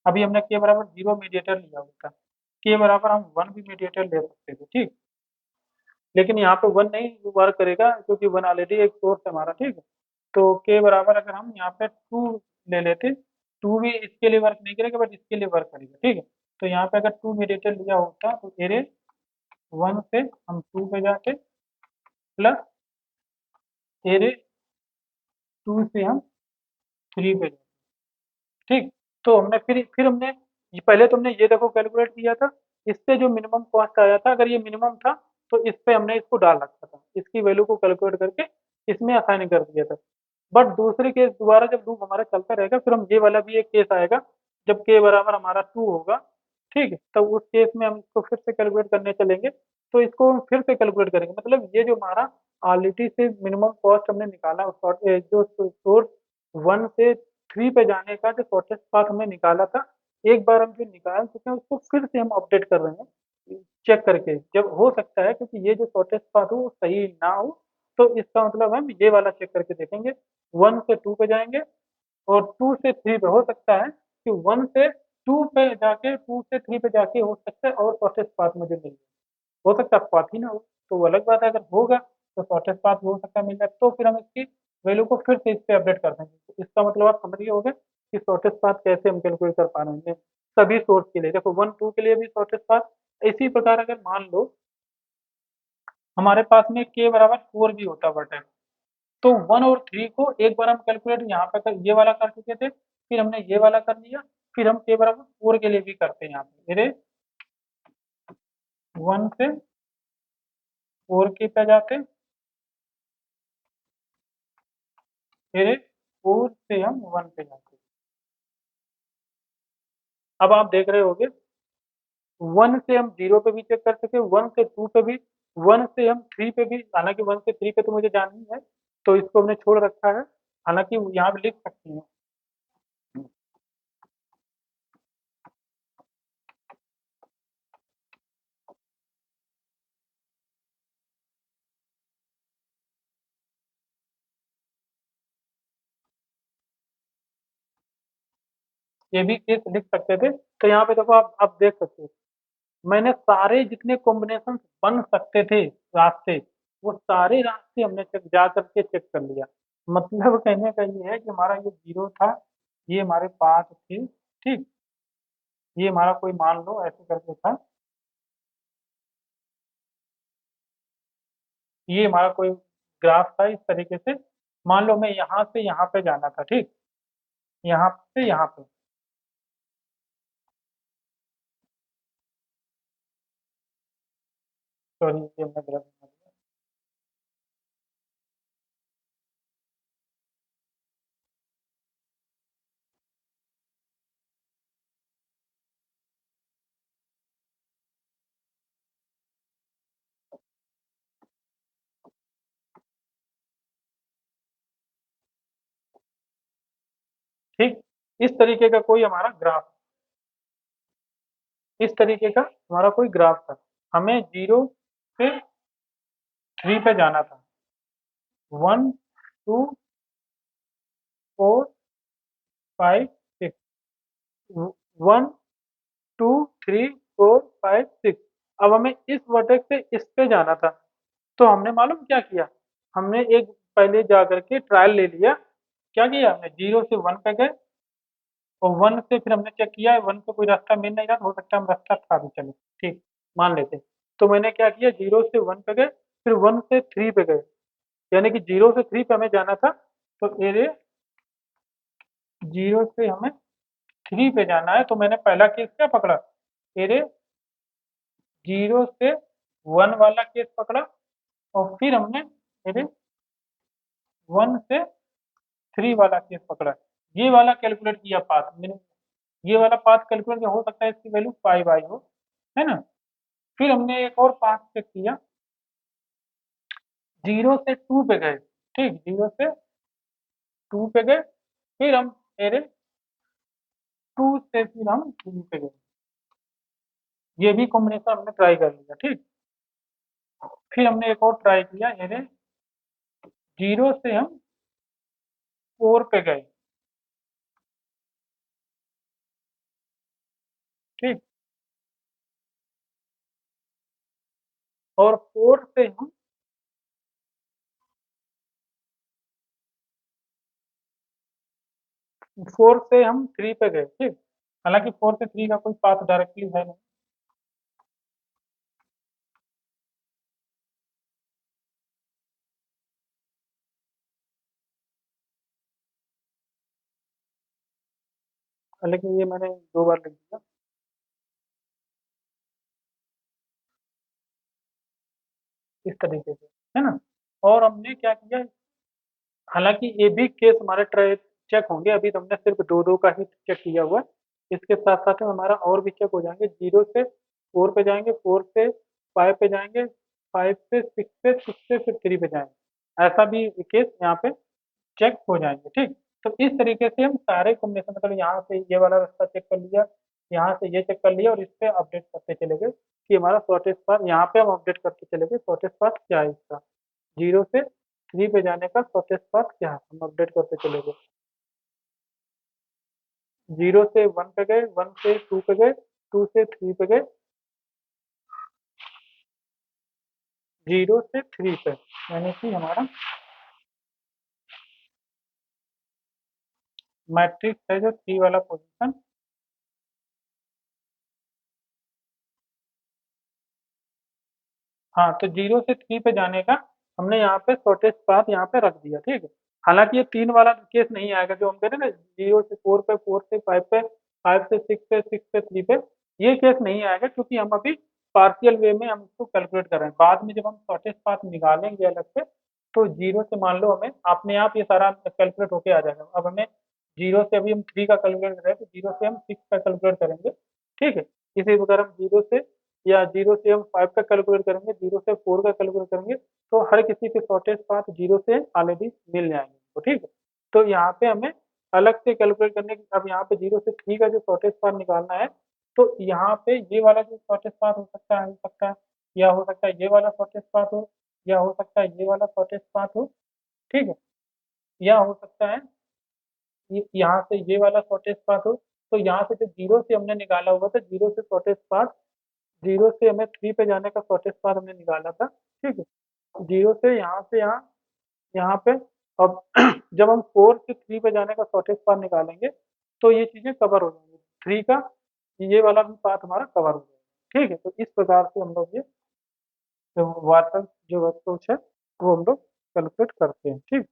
अभी हमने के बराबर 0 मीडिएटर लिया होता, के बराबर हम 1 भी मीडिएटर ले सकते थे, ठीक। लेकिन यहाँ पे 1 नहीं वर्क करेगा, क्योंकि 1 ऑलरेडी एक सोर्स है हमारा, ठीक है। तो के बराबर अगर हम यहाँ पे 2 ले लेते, 2 भी इसके लिए वर्क नहीं करेगा, बट इसके लिए वर्क करेगा, ठीक है। तो यहाँ पे अगर 2 मीडिएटर लिया होता तो मेरे 1 से हम 2 पे जाते, प्लस मेरे 2 से हम 3 पे जाते, ठीक। तो हमने फिर हमने पहले तो हमने ये देखो कैलकुलेट किया था, इससे जो मिनिमम कॉस्ट आया था, अगर ये मिनिमम था तो इस पे हमने इसको डाल रखा था, इसकी वैल्यू को कैलकुलेट करके इसमें असाइन कर दिया था। बट दूसरे केस दोबारा जब लूप हमारा चलता रहेगा, फिर हम ये वाला भी एक केस आएगा जब के बराबर हमारा 2 होगा, ठीक है। तब उस केस में हम इसको फिर से कैलकुलेट करने चलेंगे, तो इसको हम फिर से कैलकुलेट करेंगे। मतलब ये जो हमारा ऑलरेडी से मिनिमम कॉस्ट हमने निकाला, जो सोर्स 1 से 3 पे जाने का जो शॉर्टेस्ट पाथ हमने निकाला था, एक बार हम जो निकाल चुके हैं उसको फिर से हम अपडेट कर रहे हैं चेक करके। जब हो सकता है क्योंकि ये जो शॉर्टेस्ट पाथ हो वो सही ना हो, तो इसका मतलब हम ये वाला चेक करके देखेंगे। 1 से 2 पे जाएंगे, और 2 से 3 पे हो सकता है कि 1 से 2 पे जाके 2 से 3 पे जाके हो सकता है और शॉर्टेस्ट पाथ मुझे मिल जाए। हो सकता है पाथ ही ना हो, तो वो अलग बात है। अगर होगा तो शॉर्टेस्ट पाथ हो सकता है मिल जाए, तो फिर हम इसकी वैल्यू को फिर से इस पे अपडेट कर देंगे। तो इसका मतलब आप समझ गए होंगे कि शॉर्टेस्ट पाथ कैसे हम कैलकुलेट कर पा रहे हैं सभी सोर्स के लिए। देखो 1 2 के लिए भी शॉर्टेस्ट पाथ इसी प्रकार, अगर मान लो हमारे पास में के बराबर 4 भी होता बटे, तो 1 और 3 को एक बार हम कैलकुलेट यहाँ पे ये वाला कर चुके थे, फिर हमने ये वाला कर लिया, फिर हम के बराबर 4 के लिए भी करते हैं। यहाँ पे मेरे 1 से 4 के पे जाते, फिर 4 से हम 1 पे जाते। अब आप देख रहे होगे 1 से हम 0 पे भी चेक कर सके, 1 से 2 पे भी, 1 से हम 3 पे भी। हालांकि 1 से 3 पे तो मुझे जाना ही है, तो इसको हमने छोड़ रखा है। हालांकि यहाँ पे लिख सकते हैं, ये भी केस लिख सकते थे। तो यहाँ पे देखो आप देख सकते हो, मैंने सारे जितने कॉम्बिनेशन बन सकते थे रास्ते, वो सारे रास्ते हमने चेक जा करके चेक कर लिया। मतलब कहने का ये है कि हमारा ये 0 था, ये हमारे पास थे, ठीक। ये हमारा कोई मान लो ऐसे करके था, ये हमारा कोई ग्राफ था इस तरीके से। मान लो मैं यहाँ से यहाँ पे जाना था, ठीक। यहाँ से यहाँ पे। सॉरी, ये मैं गलत बना दिया। ठीक, इस तरीके का कोई हमारा ग्राफ, इस तरीके का हमारा कोई ग्राफ था। हमें 0 से 3 पे जाना था। 1 2 4 5 6, 1 2 3 4 5 6। अब हमें इस वर्टेक्स से इस पे जाना था। तो हमने मालूम क्या किया, हमने एक पहले जा करके ट्रायल ले लिया। क्या किया हमने, 0 से 1 पे गए, और 1 से फिर हमने चेक किया, 1 से कोई रास्ता मिल नहीं रहा, हो सकता है हम रास्ता था भी, चले ठीक मान लेते। तो मैंने क्या किया, 0 से 1 पे गए, फिर 1 से 3 पे गए, यानी कि 0 से 3 पे हमें जाना था। तो एरे 0 से हमें 3 पे जाना है, तो मैंने पहला केस क्या पकड़ा, एरे 0 से 1 वाला केस पकड़ा, और फिर हमने एरे 1 से 3 वाला केस पकड़ा। ये वाला कैलकुलेट किया पाथ मैंने, ये वाला पाथ कैलकुलेट किया, हो सकता है इसकी वैल्यू 5 आई हो, है ना। फिर हमने एक और पाथ चेक किया, 0 से 2 पे गए, ठीक, 0 से 2 पे गए, फिर हम एरे 2 से फिर हम 3 पे गए। ये भी कॉम्बिनेशन हमने ट्राई कर लिया, ठीक। फिर हमने एक और ट्राई किया, एरे 0 से हम 4 पे गए, ठीक, और 4 से हम 3 पे गए, ठीक। हालांकि 4 से 3 का कोई पाथ डायरेक्टली है नहीं। लेकिन ये मैंने 2 बार लिख दिया, इस तरीके से, है ना। और हमने क्या किया, हालांकि ये भी केस हमारे ट्राई चेक होंगे, अभी तो हमने सिर्फ 2 2 का ही चेक किया हुआ है। इसके साथ साथ में हमारा और भी चेक हो जाएंगे, 0 से 4 पे जाएंगे, 4 से 5 पे जाएंगे, 5 से 6 पे, 6 से फिर 3 पे जाएंगे। ऐसा भी केस यहाँ पे चेक हो जाएंगे, ठीक। तो इस तरीके से हम सारे कॉम्बिनेशन, मतलब यहाँ से ये वाला रास्ता चेक कर लिया, यहाँ से ये चेक कर लिया, और इस पे अपडेट करते चले गए कि हमारा शॉर्टेस्ट पाथ, यहाँ पे हम अपडेट करते चले गए शॉर्टेस्ट पाथ क्या है इसका, 0 से 3 पे जाने का शॉर्टेस्ट पाथ क्या है, हम अपडेट करते चले गए। 0 से 1 पे गए, 1 से 2 पे गए, 2 से 3 पे गए, 0 से 3 पे, यानी कि हमारा मैट्रिक्स है जो 3 वाला पोजीशन। हाँ, तो 0 से 3 पे जाने का हमने यहाँ पे शॉर्टेस्ट पाथ यहाँ पे रख दिया, ठीक है। हालांकि ये 3 वाला केस नहीं आएगा जो हम कह रहे हैं ना, 0 से 4 पे, 4 से 5 पे, 5 से 6 पे, 6 से 3 पे, ये केस नहीं आएगा, क्योंकि हम अभी पार्शियल वे में हम इसको कैलकुलेट कर रहे हैं। बाद में जब हम शॉर्टेस्ट पाथ निकालेंगे अलग से, तो 0 से मान लो हमें अपने आप ये सारा कैलकुलेट होके आ जाएगा। अब हमें 0 से, अभी हम 3 का कैलकुलेट कर रहे हैं, तो 0 से हम 6 का कैलकुलेट करेंगे, ठीक है। इसी प्रकार हम 0 से, या 0 से हम 5 का कैलकुलेट करेंगे, 0 से 4 का कैलकुलेट करेंगे, तो हर किसी के शॉर्टेस्ट पाथ 0 से ऑलरेडी मिल जाएंगे, तो ठीक है। तो यहाँ पे हमें अलग से कैलकुलेट करने की, अब यहाँ पे 0 से 3 का जो शॉर्टेस्ट पाथ निकालना है, तो यहाँ पे ये वाला जो शॉर्टेस्ट पाथ हो सकता है, या हो सकता है ये वाला शॉर्टेस्ट पाथ हो, या हो सकता है ये वाला शॉर्टेस्ट पाथ हो, ठीक है, या हो सकता है यहाँ से ये वाला शॉर्टेस्ट पाथ हो। तो यहाँ से जो 0 से हमने निकाला हुआ था, 0 से शॉर्टेस्ट पाथ, 0 से हमें 3 पे जाने का शॉर्टेस्ट पाथ हमने निकाला था, ठीक है। 0 से यहाँ यहाँ पे, अब जब हम 4 से 3 पे जाने का शॉर्टेस्ट पाथ निकालेंगे, तो ये चीजें कवर हो जाएंगी, 3 का ये वाला भी पाथ हमारा कवर हो जाएगा, ठीक है। तो इस प्रकार से हम लोग ये वाटर जो वर्क है वो हम लोग कैलकुलेट करते हैं, ठीक।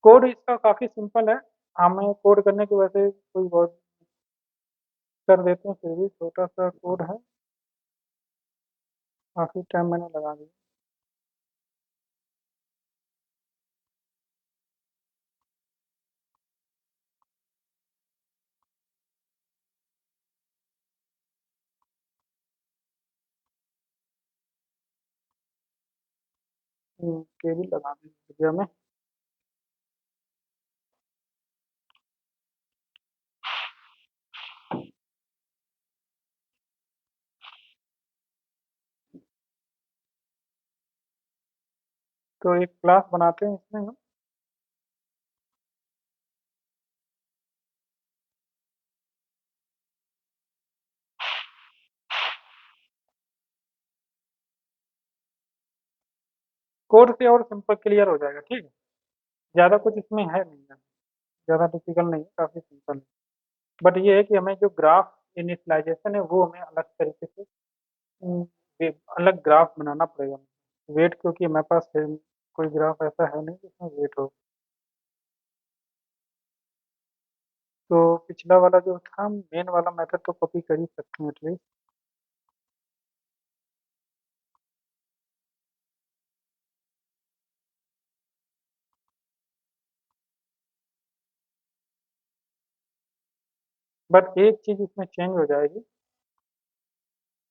कोड इसका काफ़ी सिंपल है। हमें कोड करने की वैसे कोई बहुत कर देते हैं, फिर भी छोटा सा कोड है, काफ़ी टाइम मैंने लगा दिया। केबल लगा दी भैया में। तो एक क्लास बनाते हैं इसमें हम। कोड से और सिंपल क्लियर हो जाएगा, ठीक है। ज़्यादा कुछ इसमें है नहीं है, ज़्यादा डिफिकल्ट नहीं है, काफ़ी सिंपल है। बट ये है कि हमें जो ग्राफ इनिशलाइजेशन है वो हमें अलग तरीके से अलग ग्राफ बनाना पड़ेगा। वेट, क्योंकि हमारे पास है कोई ग्राफ ऐसा है नहीं जिसमें वेट हो। तो पिछला वाला जो था मेन वाला मेथड तो कॉपी कर ही सकते हैं एटलीस्ट। बट एक चीज़ इसमें चेंज हो जाएगी।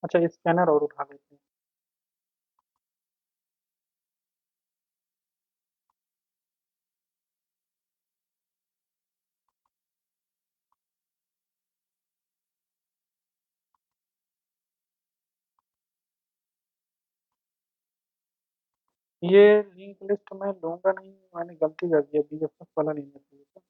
अच्छा, स्कैनर और उठा लेते हैं। ये लिंक लिस्ट मैं लूंगा नहीं, मैंने गलती कर दी, बीएसएफ वाला नहीं लेना चाहिए था।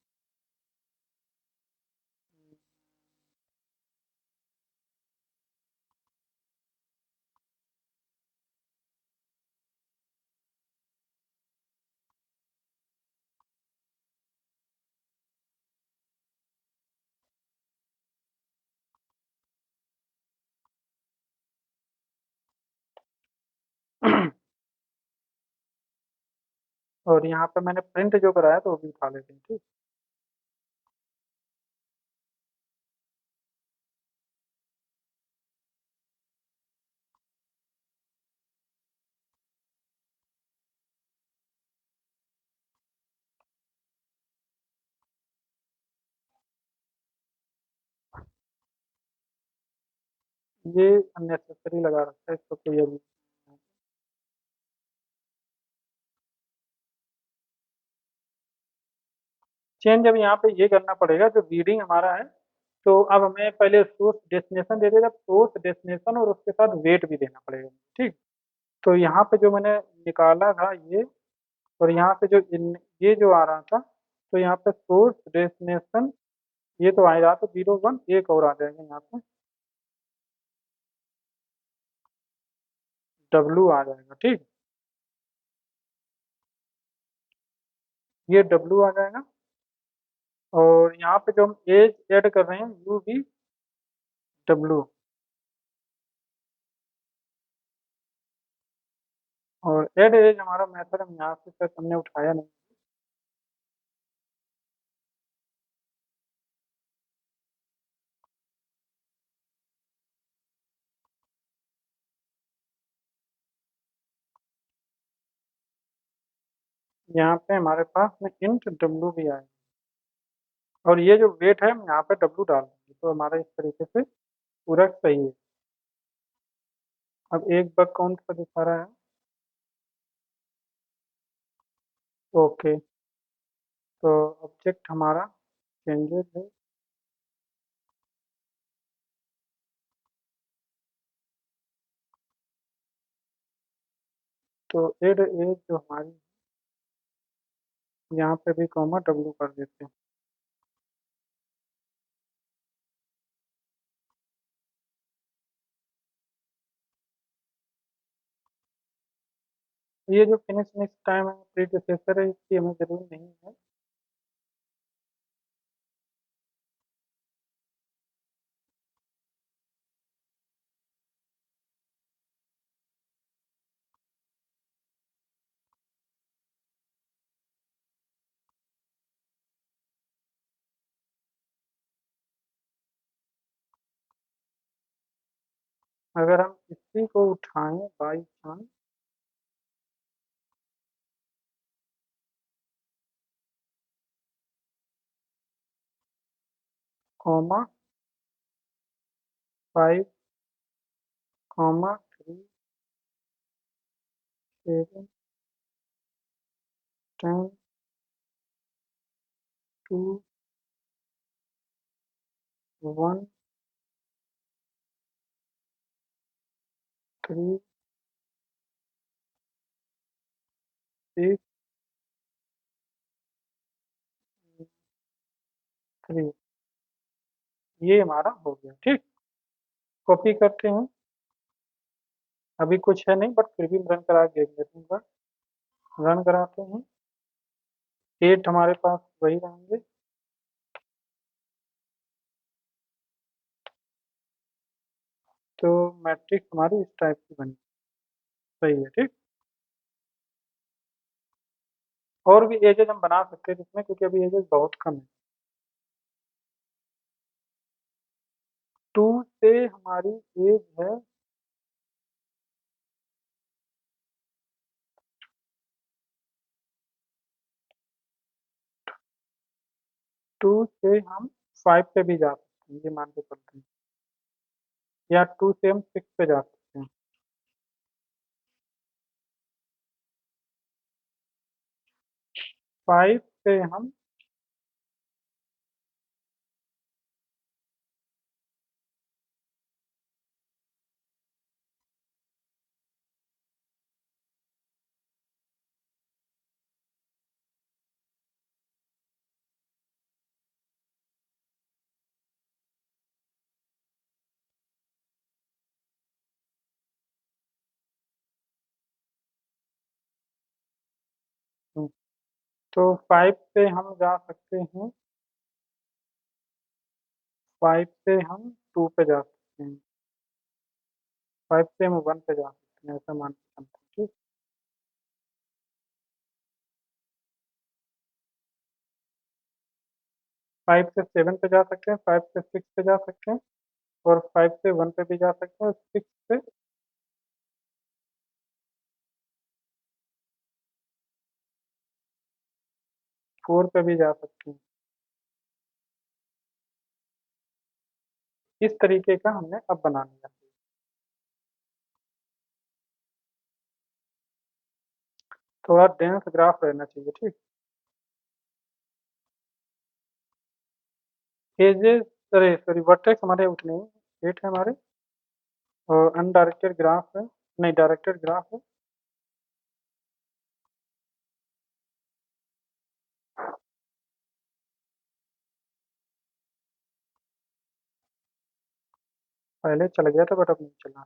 और यहाँ पे मैंने प्रिंट जो कराया तो वो भी उठा लेते हैं, ठीक। ये अननेसेसरी लगा रखा है, इसको कोई अभी। चेंज अब यहाँ पे ये करना पड़ेगा, जो रीडिंग हमारा है, तो अब हमें पहले सोर्स डेस्टिनेशन दे देगा, सोर्स डेस्टिनेशन और उसके साथ वेट भी देना पड़ेगा, ठीक। तो यहाँ पे जो मैंने निकाला था ये, और यहाँ पे जो ये जो आ रहा था, तो यहाँ पे सोर्स डेस्टिनेशन ये तो आ रहा, तो 0 1 एक और आ जाएगा यहाँ पे, डब्लू आ जाएगा, ठीक। ये डब्लू आ जाएगा। और यहाँ पे जो हम एज ऐड कर रहे हैं, यू वी डब्लू। और ऐड एज हमारा मेथड हम यहाँ से शायद हमने उठाया नहीं। यहाँ पे हमारे पास में इंट डब्लू भी आएगा। और ये जो वेट है हम यहाँ पे डब्लू डाल देंगे, तो हमारा इस तरीके से पूरा सही है। अब एक बग काउंट पर दिखा रहा है। ओके, तो ऑब्जेक्ट हमारा चेंजेस है। तो एड एज जो हमारी, यहाँ पे भी कॉमा डब्लू कर देते हैं। ये जो फिनिश नेक्स्ट टाइम है, प्रीडिसेसर है, इसकी हमें जरूरत नहीं है। अगर हम इसी को उठाएं बाई चांस, कॉमा 5, कॉमा 3, 7, 10, 2, 1, 3, 6, 3, ये हमारा हो गया। ठीक, कॉपी करते हैं। अभी कुछ है नहीं, बट फिर भी रन करा के देख लेते हैं। रन कराते हैं, 8 हमारे पास वही रहेंगे। तो मैट्रिक्स हमारी इस टाइप की बनी, सही है। ठीक, और भी एजेस हम बना सकते हैं इसमें, क्योंकि अभी एजेस बहुत कम है। 2 से हमारी एज है 2 से हम 5 पे भी जा सकते हैं, ये मान के चलते हैं, या 2 से हम 6 पे जा सकते हैं। 5 से हम तो 5 से हम जा सकते हैं, 5 से हम 2 पे जा सकते हैं, 5 से हम 1 पे जा सकते हैं, ऐसा मान के चलते हैं। ठीक, 5 से 7 पे जा सकते हैं, 5 से 6 पे जा सकते हैं, और 5 से 1 पे भी जा सकते हैं, और 6 से 4 पे भी जा सकते हैं। इस तरीके का हमने अब बना लिया। थोड़ा डेंस ग्राफ रहना चाहिए। ठीक, एजेस, अरे सॉरी, वर्टेक्स हमारे उतने ही 8 है हमारे, और अनडायरेक्टेड ग्राफ है, नहीं डायरेक्टेड ग्राफ है। पहले चला गया था, बट अब नहीं चला।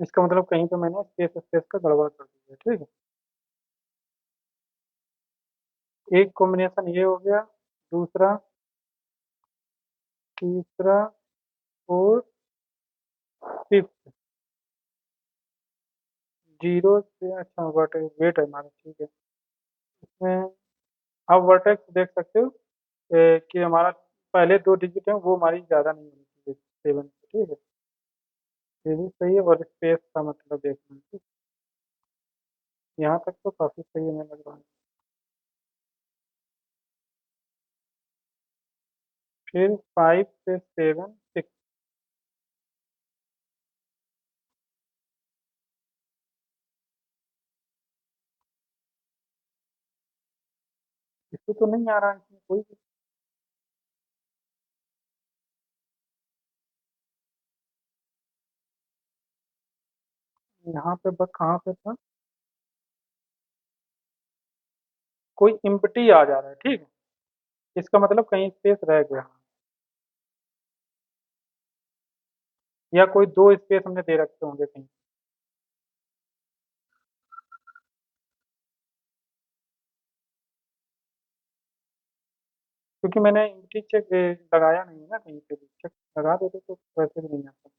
इसका मतलब कहीं पे मैंने स्पेस स्पेस का गड़बड़ कर दिया। ठीक है, एक कॉम्बिनेशन ये हो गया, दूसरा, तीसरा, और फिफ्थ। 0 से, अच्छा वर्टेक्स वेट है हमारा। ठीक है, इसमें आप वर्टेक्स देख सकते हो कि हमारा पहले 2 डिजिट है वो हमारी ज़्यादा नहीं होनी चाहिए 7 से। ठीक है, ये भी सही है, और स्पेस का मतलब देखना है। ठीक? यहाँ तक तो काफ़ी सही हमें लग रहा है। फिर 5 से 7, 6, इसको तो नहीं आ रहा है इसमें कोई भी। यहाँ पे बस कहाँ पे था, कोई इम्पटी आ जा रहा है। ठीक है, इसका मतलब कहीं स्पेस रह गया, या कोई 2 स्पेस हमने दे रखे होंगे कहीं। क्योंकि मैंने इम्पटी चेक लगाया नहीं है ना कहीं पे भी, चेक लगा देते तो वैसे भी नहीं आता।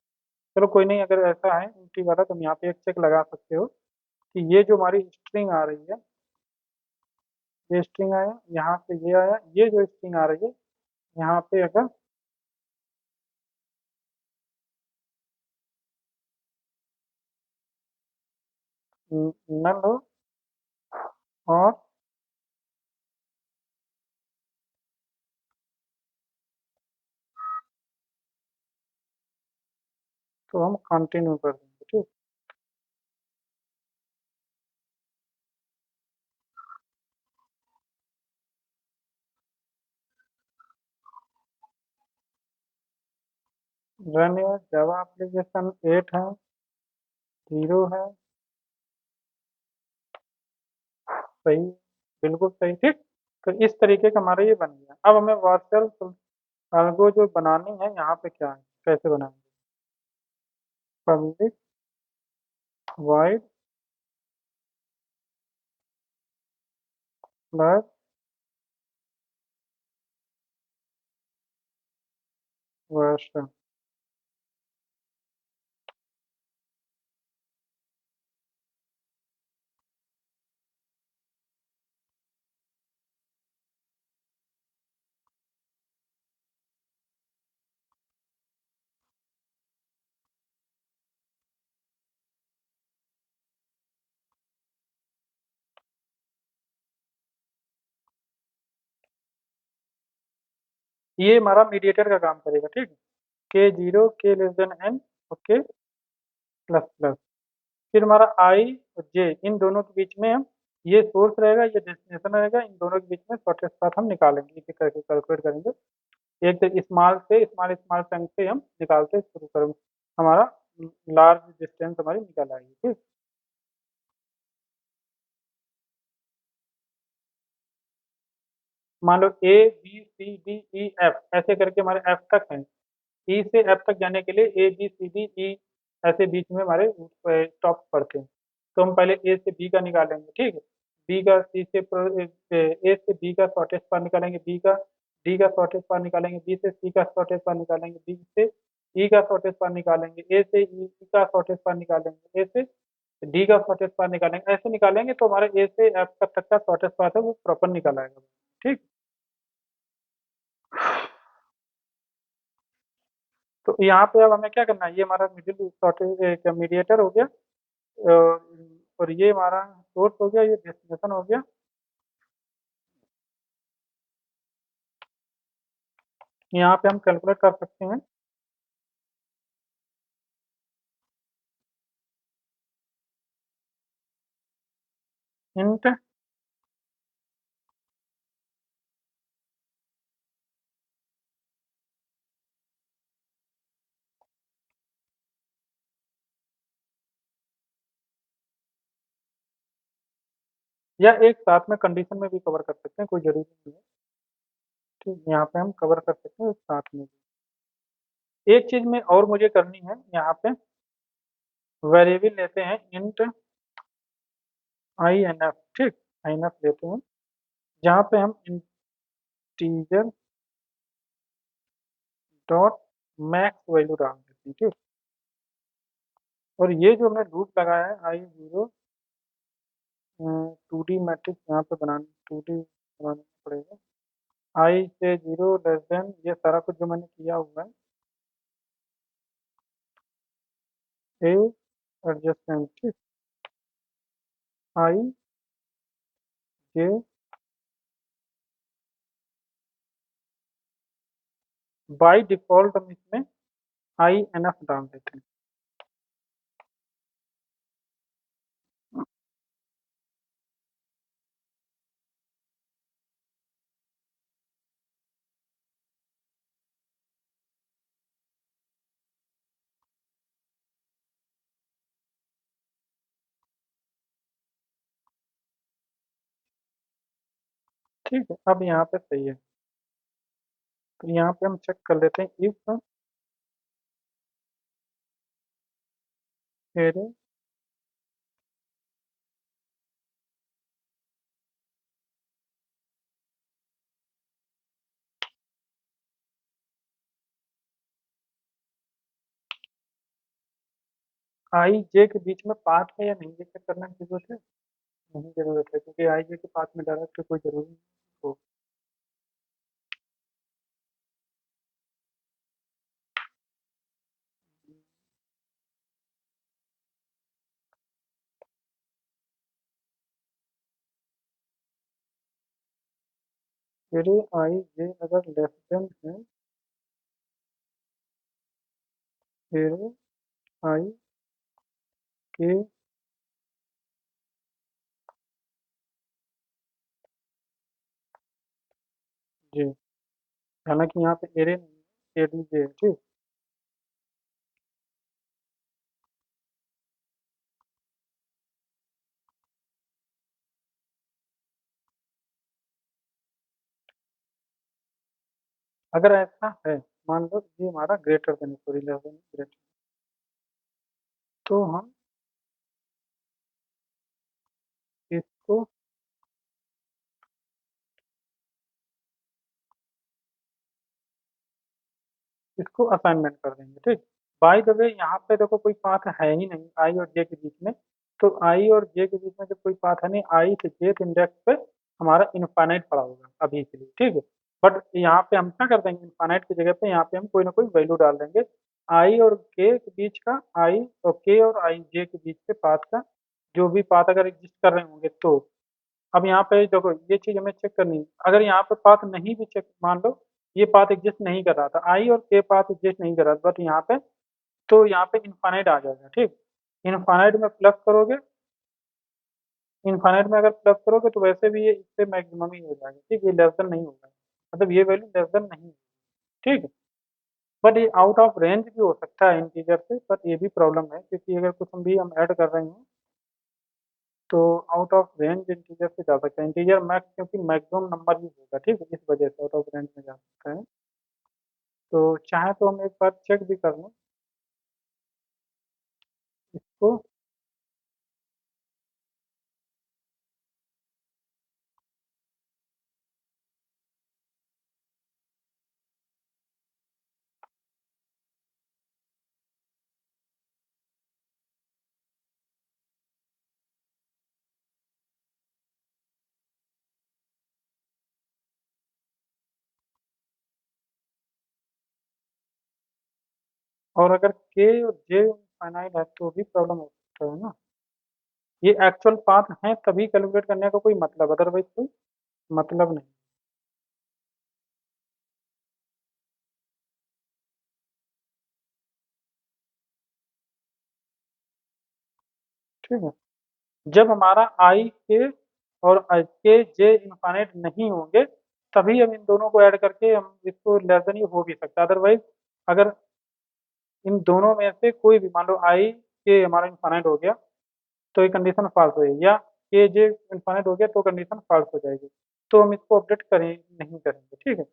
चलो कोई नहीं, अगर ऐसा है इम्पटी वाला, तो हम यहाँ पे एक चेक लगा सकते हो कि ये जो हमारी स्ट्रिंग आ रही है, ये स्ट्रिंग आया, यहाँ से ये आया, ये जो स्ट्रिंग आ रही है यहाँ पे अगर नल हो और तो हम कंटिन्यू कर देंगे, ठीक। रन योर जावा एप्लीकेशन 8 है, 0 है, सही, बिल्कुल सही, ठीक। तो इस तरीके का हमारा ये बन गया। अब हमें वार्सल कार्गो जो बनानी है यहाँ पे क्या है, कैसे बनाएंगे? पब्लिक वाइड प्लस वर्षन। ये हमारा मीडिएटर का काम करेगा, ठीक है। के जीरो के लेस देन एन और के प्लस प्लस। फिर हमारा आई और जे, इन दोनों के बीच में हम, ये सोर्स रहेगा, ये डेस्टिनेशन रहेगा, इन दोनों के बीच में शॉर्टेस्ट पाथ हम निकालेंगे, एक एक करके कैलकुलेट करेंगे। एक स्मॉल से स्मॉल स्मॉल चंक से हम निकालते शुरू करेंगे, हमारा लार्ज डिस्टेंस हमारी निकल आएगी, ठीक। मान लो A B C D E F ऐसे करके हमारे एफ तक है। ई से एफ तक जाने के लिए ए बी सी डी ई ऐसे बीच में हमारे स्टॉप पड़ते हैं। तो हम पहले ए से बी का निकालेंगे, ठीक है। बी का सी से ए से बी का शॉर्टेस्ट पाथ निकालेंगे, बी का डी का शॉर्टेस्ट पाथ निकालेंगे, बी से सी का शॉर्टेस्ट पाथ निकालेंगे, बी से ई का शॉर्टेस्ट पाथ निकालेंगे, ए से ई का शॉर्टेस्ट पाथ निकालेंगे, ए से डी का शॉर्टेस्ट पाथ निकालेंगे। ऐसे निकालेंगे तो हमारे ए से एफ तक का शॉर्टेस्ट पाथ है वो प्रॉपर निकल आएगा, ठीक। तो यहाँ पे अब हमें क्या करना है, ये हमारा मिडिल शॉर्टेज मीडिएटर हो गया, और ये हमारा सोर्स हो गया, ये डेस्टिनेशन हो गया। यहाँ पे हम कैलकुलेट कर सकते हैं इंट, या एक साथ में कंडीशन में भी कवर कर सकते हैं, कोई जरूरी नहीं है, ठीक। यहाँ पे हम कवर कर सकते हैं एक साथ में भी। एक चीज में और मुझे करनी है, यहाँ पे वेरिएबल लेते हैं इंट आई एन एफ, ठीक। आई एन एफ लेते हैं, जहाँ पे हम इंटीजर डॉट मैक्स वैल्यू डाल देते हैं, ठीक। और ये जो हमने लूप लगाया है आई जीरो, 2D मैट्रिक्स यहाँ पे बनाना, 2D बनाना पड़ेगा। आई से जीरो लेस देन, ये सारा कुछ जो मैंने किया हुआ है, ए एडजस्टमेंट, ठीक। आई जे बाय डिफॉल्ट हम इसमें आई एन एफ डाल देते हैं। ठीक है, अब यहाँ पे सही है। तो यहाँ पे हम चेक कर लेते हैं इफ एरे आई जे के बीच में पाथ है या नहीं, ये चेक करना की जरूरत है। नहीं जरूरत है, क्योंकि आई जे के पाथ में डायरेक्ट कोई जरूरी नहीं। तो एरे आई जे अगर लेस देन है एरे आई के जे, हालांकि यहाँ पे एरे नहीं है, एडी जे है, ठीक। अगर ऐसा है, मान लो ये हमारा greater than sorry less than greater, तो हम इसको इसको असाइनमेंट कर देंगे, ठीक। बाय द वे यहाँ पे देखो कोई पाथ है ही नहीं आई और जे के बीच में, तो आई और जे के बीच में जब कोई पाथ है नहीं, आई से जे इंडेक्स पे हमारा इनफाइनाइट पड़ा होगा अभी के लिए, ठीक है। बट यहाँ पे हम क्या कर देंगे, इनफाइनाइट की जगह पे यहाँ पे हम कोई ना कोई वैल्यू डाल देंगे, आई और के बीच का, आई और के और आई जे के बीच के पाथ का, जो भी पाथ अगर एग्जिस्ट कर रहे होंगे तो। अब यहाँ पे देखो ये चीज हमें चेक करनी है, अगर यहाँ पे पाथ नहीं भी चेक, मान लो ये पाथ एग्जिस्ट नहीं कर रहा था, आई और के पाथ एग्जिस्ट नहीं कर रहा था, बट यहाँ पे, तो यहाँ पे इनफाइनाइट आ जाएगा, ठीक। इनफाइनाइट में प्लस करोगे, इनफाइनाइट में अगर प्लस करोगे तो वैसे भी ये इससे मैक्सिमम ही हो जाएगा, ठीक। ये लेस देन नहीं होगा, मतलब ये वैल्यू लेस देन नहीं है, ठीक है। बट ये आउट ऑफ रेंज भी हो सकता है इंटीजर से, बट ये भी प्रॉब्लम है क्योंकि अगर कुछ हम ऐड कर रहे हैं तो आउट ऑफ रेंज इंटीजर से जा सकता है, इंटीजर मैक्स क्योंकि मैक्सिमम नंबर ही होगा, ठीक है, इस वजह से आउट ऑफ रेंज में जा सकता है। तो चाहे तो हम एक बार चेक भी कर लें इसको। और अगर के और जे फाइनाइट है तो भी प्रॉब्लम हो सकता है ना, ये एक्चुअल पाथ है तभी कैलकुलेट करने का कोई मतलब, अदरवाइज कोई मतलब नहीं, ठीक है। जब हमारा आई के और के जे इनफाइनाइट नहीं होंगे तभी हम इन दोनों को ऐड करके हम इसको लेस देन ही हो भी सकता है, अदरवाइज अगर इन दोनों में से कोई भी, मान लो आई के हमारा इनफाइनाइट हो गया तो ये कंडीशन फॉल्स होगी, या के जे इनफाइनाइट हो गया तो कंडीशन फॉल्स हो जाएगी, तो हम इसको अपडेट करें नहीं करेंगे, ठीक है।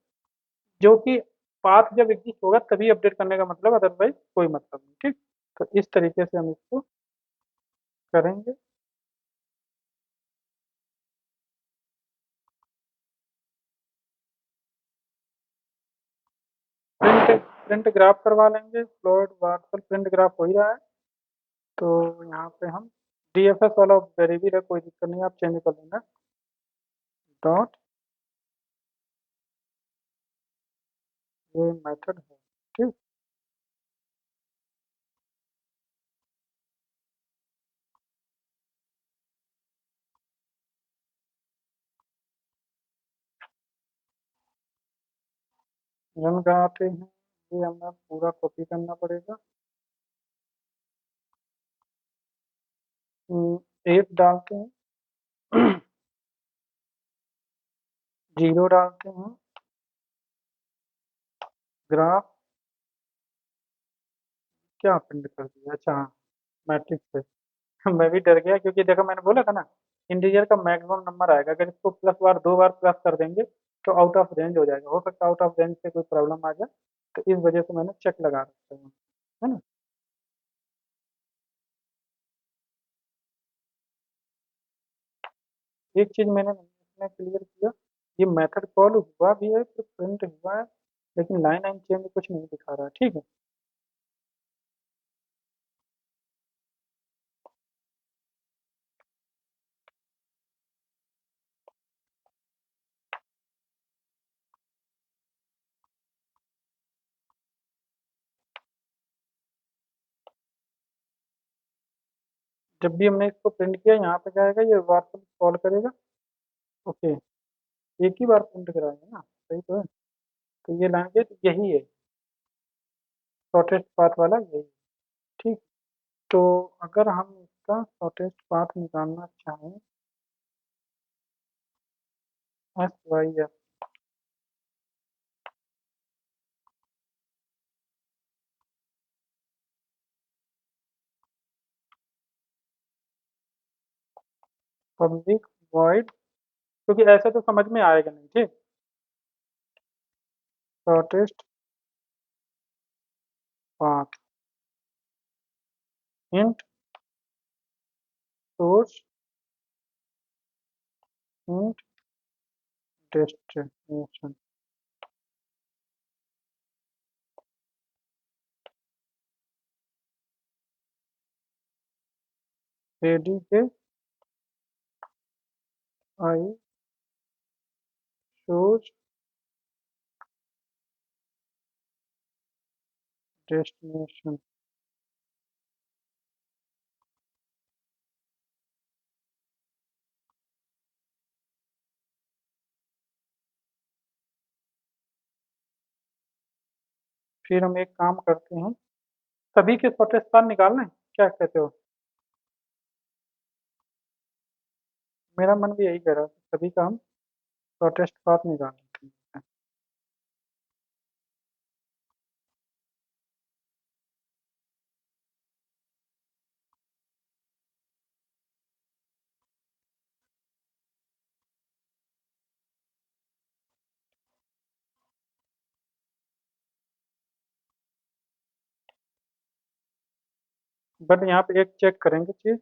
जो कि पाथ जब एग्जिस्ट होगा तभी अपडेट करने का मतलब, अदरवाइज कोई मतलब नहीं, ठीक। तो इस तरीके से हम इसको करेंगे। प्रिंट प्रिंट ग्राफ करवा लेंगे, फ्लोट वार्सल प्रिंट ग्राफ हो ही रहा है, तो यहाँ पे हम डीएफएस वाला वेरिएबल है, कोई दिक्कत नहीं, आप चेंज कर लेना, डॉट ये मेथड है, ठीक। रन कराते हैं, ये हमें पूरा कॉपी करना पड़ेगा, 8 डालते हैं, जीरो डालते हैं, ग्राफ क्या प्रिंट कर दिया, अच्छा हाँ, मैट्रिक्स है। मैं भी डर गया क्योंकि देखो मैंने बोला था ना, इंटीजर का मैक्सिमम नंबर आएगा, अगर इसको प्लस बार 2 बार प्लस कर देंगे तो आउट ऑफ रेंज हो जाएगा, हो सकता है आउट ऑफ रेंज से कोई प्रॉब्लम आ जाए, तो इस वजह से मैंने चेक लगा रखा है ना। एक चीज मैंने इसमें क्लियर किया, ये मेथड कॉल हुआ भी है तो प्रिंट हुआ है, लेकिन लाइन लाइन चेंज कुछ नहीं दिखा रहा है, ठीक है। जब भी हमने इसको प्रिंट किया यहाँ पे जाएगा, ये वापस कॉल करेगा, ओके। एक ही बार प्रिंट कराएंगे ना, सही तो है। तो ये लैंग्वेज यही है, शॉर्टेस्ट पाथ वाला यही। ठीक। तो अगर हम इसका शॉर्टेस्ट पाथ निकालना चाहें, S Y S, public void, क्योंकि ऐसे तो समझ में आएगा नहीं, ठीक। Shortest path int source int destination. Ready के आई सोर्स डेस्टिनेशन। फिर हम एक काम करते हैं, सभी के शॉर्टेस्ट पाथ निकालना है, क्या कहते हो? मेरा मन भी यही कह रहा था, सभी का हम शॉर्टेस्ट पाथ निकाल लेते हैं। बट यहाँ पे एक चेक करेंगे चीज,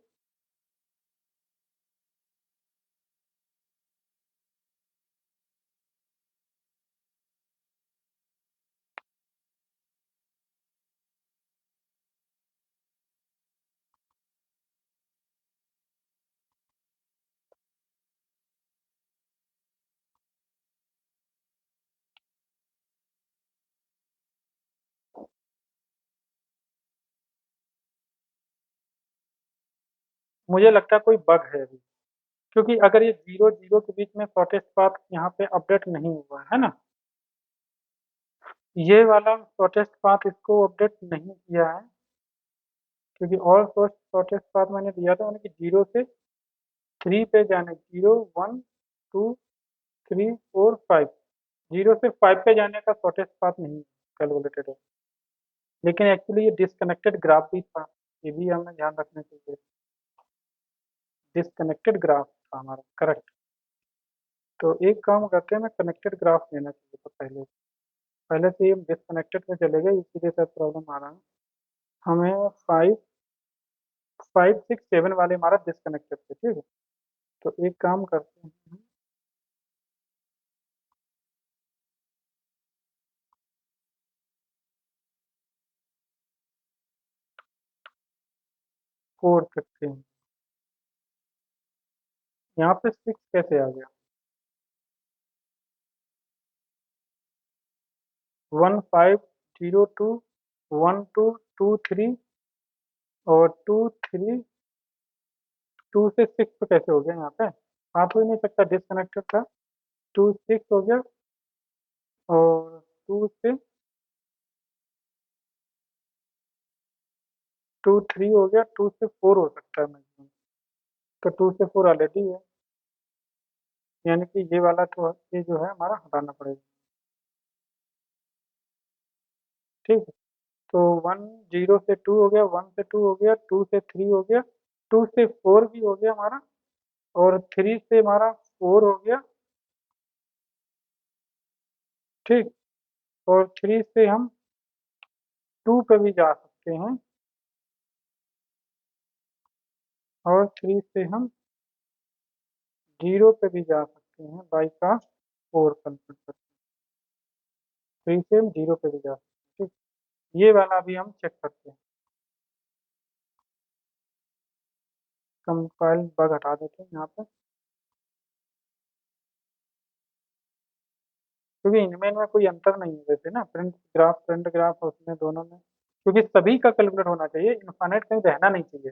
मुझे लगता है कोई बग है अभी, क्योंकि अगर ये 0 0 के बीच में शॉर्टेस्ट पाथ यहाँ पे अपडेट नहीं हुआ है ना, ये वाला शॉर्टेस्ट पाथ इसको अपडेट नहीं किया है, क्योंकि और शॉर्टेस्ट पाथ मैंने दिया था उन्हें कि 0 से 3 पे जाने, 0 1 2 3 4 5, 0 से 5 पे जाने का शॉर्टेस्ट पाथ नहीं कैलकुलेटेड है। लेकिन एक्चुअली ये डिसकनेक्टेड ग्राफ भी था, ये भी हमें ध्यान रखना चाहिए। डिसकनेक्टेड ग्राफ था हमारा, करेक्ट। तो एक काम करते हैं, मैं कनेक्टेड ग्राफ लेना चाहिए तो पहले पहले से ही हम डिसकनेक्टेड में चले गए, इसीलिए शायद प्रॉब्लम आ रहा है हमें। 5 5 6 7 वाले हमारा डिसकनेक्टेड थे, ठीक है। तो एक काम करते हैं, 4 करते हैं। यहाँ पे 6 कैसे आ गया? 1 5 0 2 1 2 2 3, और 2 3 2 से 6 पे कैसे हो गया यहाँ पे? आ तो ही नहीं सकता, डिसकनेक्टेड था। 2 6 हो गया, और 2 से 2 3 हो गया, 2 से 4 हो सकता है मैक्सिमम। तो 2 से 4 ऑलरेडी है, यानी कि ये वाला तो ये जो है हमारा हटाना पड़ेगा, ठीक है। तो 1 0 से 2 हो गया, 1 से 2 हो गया, 2 से 3 हो गया, 2 से 4 भी हो गया हमारा, और 3 से हमारा 4 हो गया, ठीक। और 3 से हम 2 पे भी जा सकते हैं, और 3 से हम 0 पे भी जा सकते हैं बाई का 4 कंसिडर करके। 3 से हम 0 पे भी जा सकते हैं, ठीक। ये वाला भी हम चेक करते हैं, कंपाइल बग हटा देते हैं यहाँ पे, क्योंकि इनमें कोई अंतर नहीं है वैसे ना, प्रिंट ग्राफ उसमें दोनों में, क्योंकि सभी का कैलकुलेट होना चाहिए, इनफाइनाइट कहीं रहना नहीं चाहिए,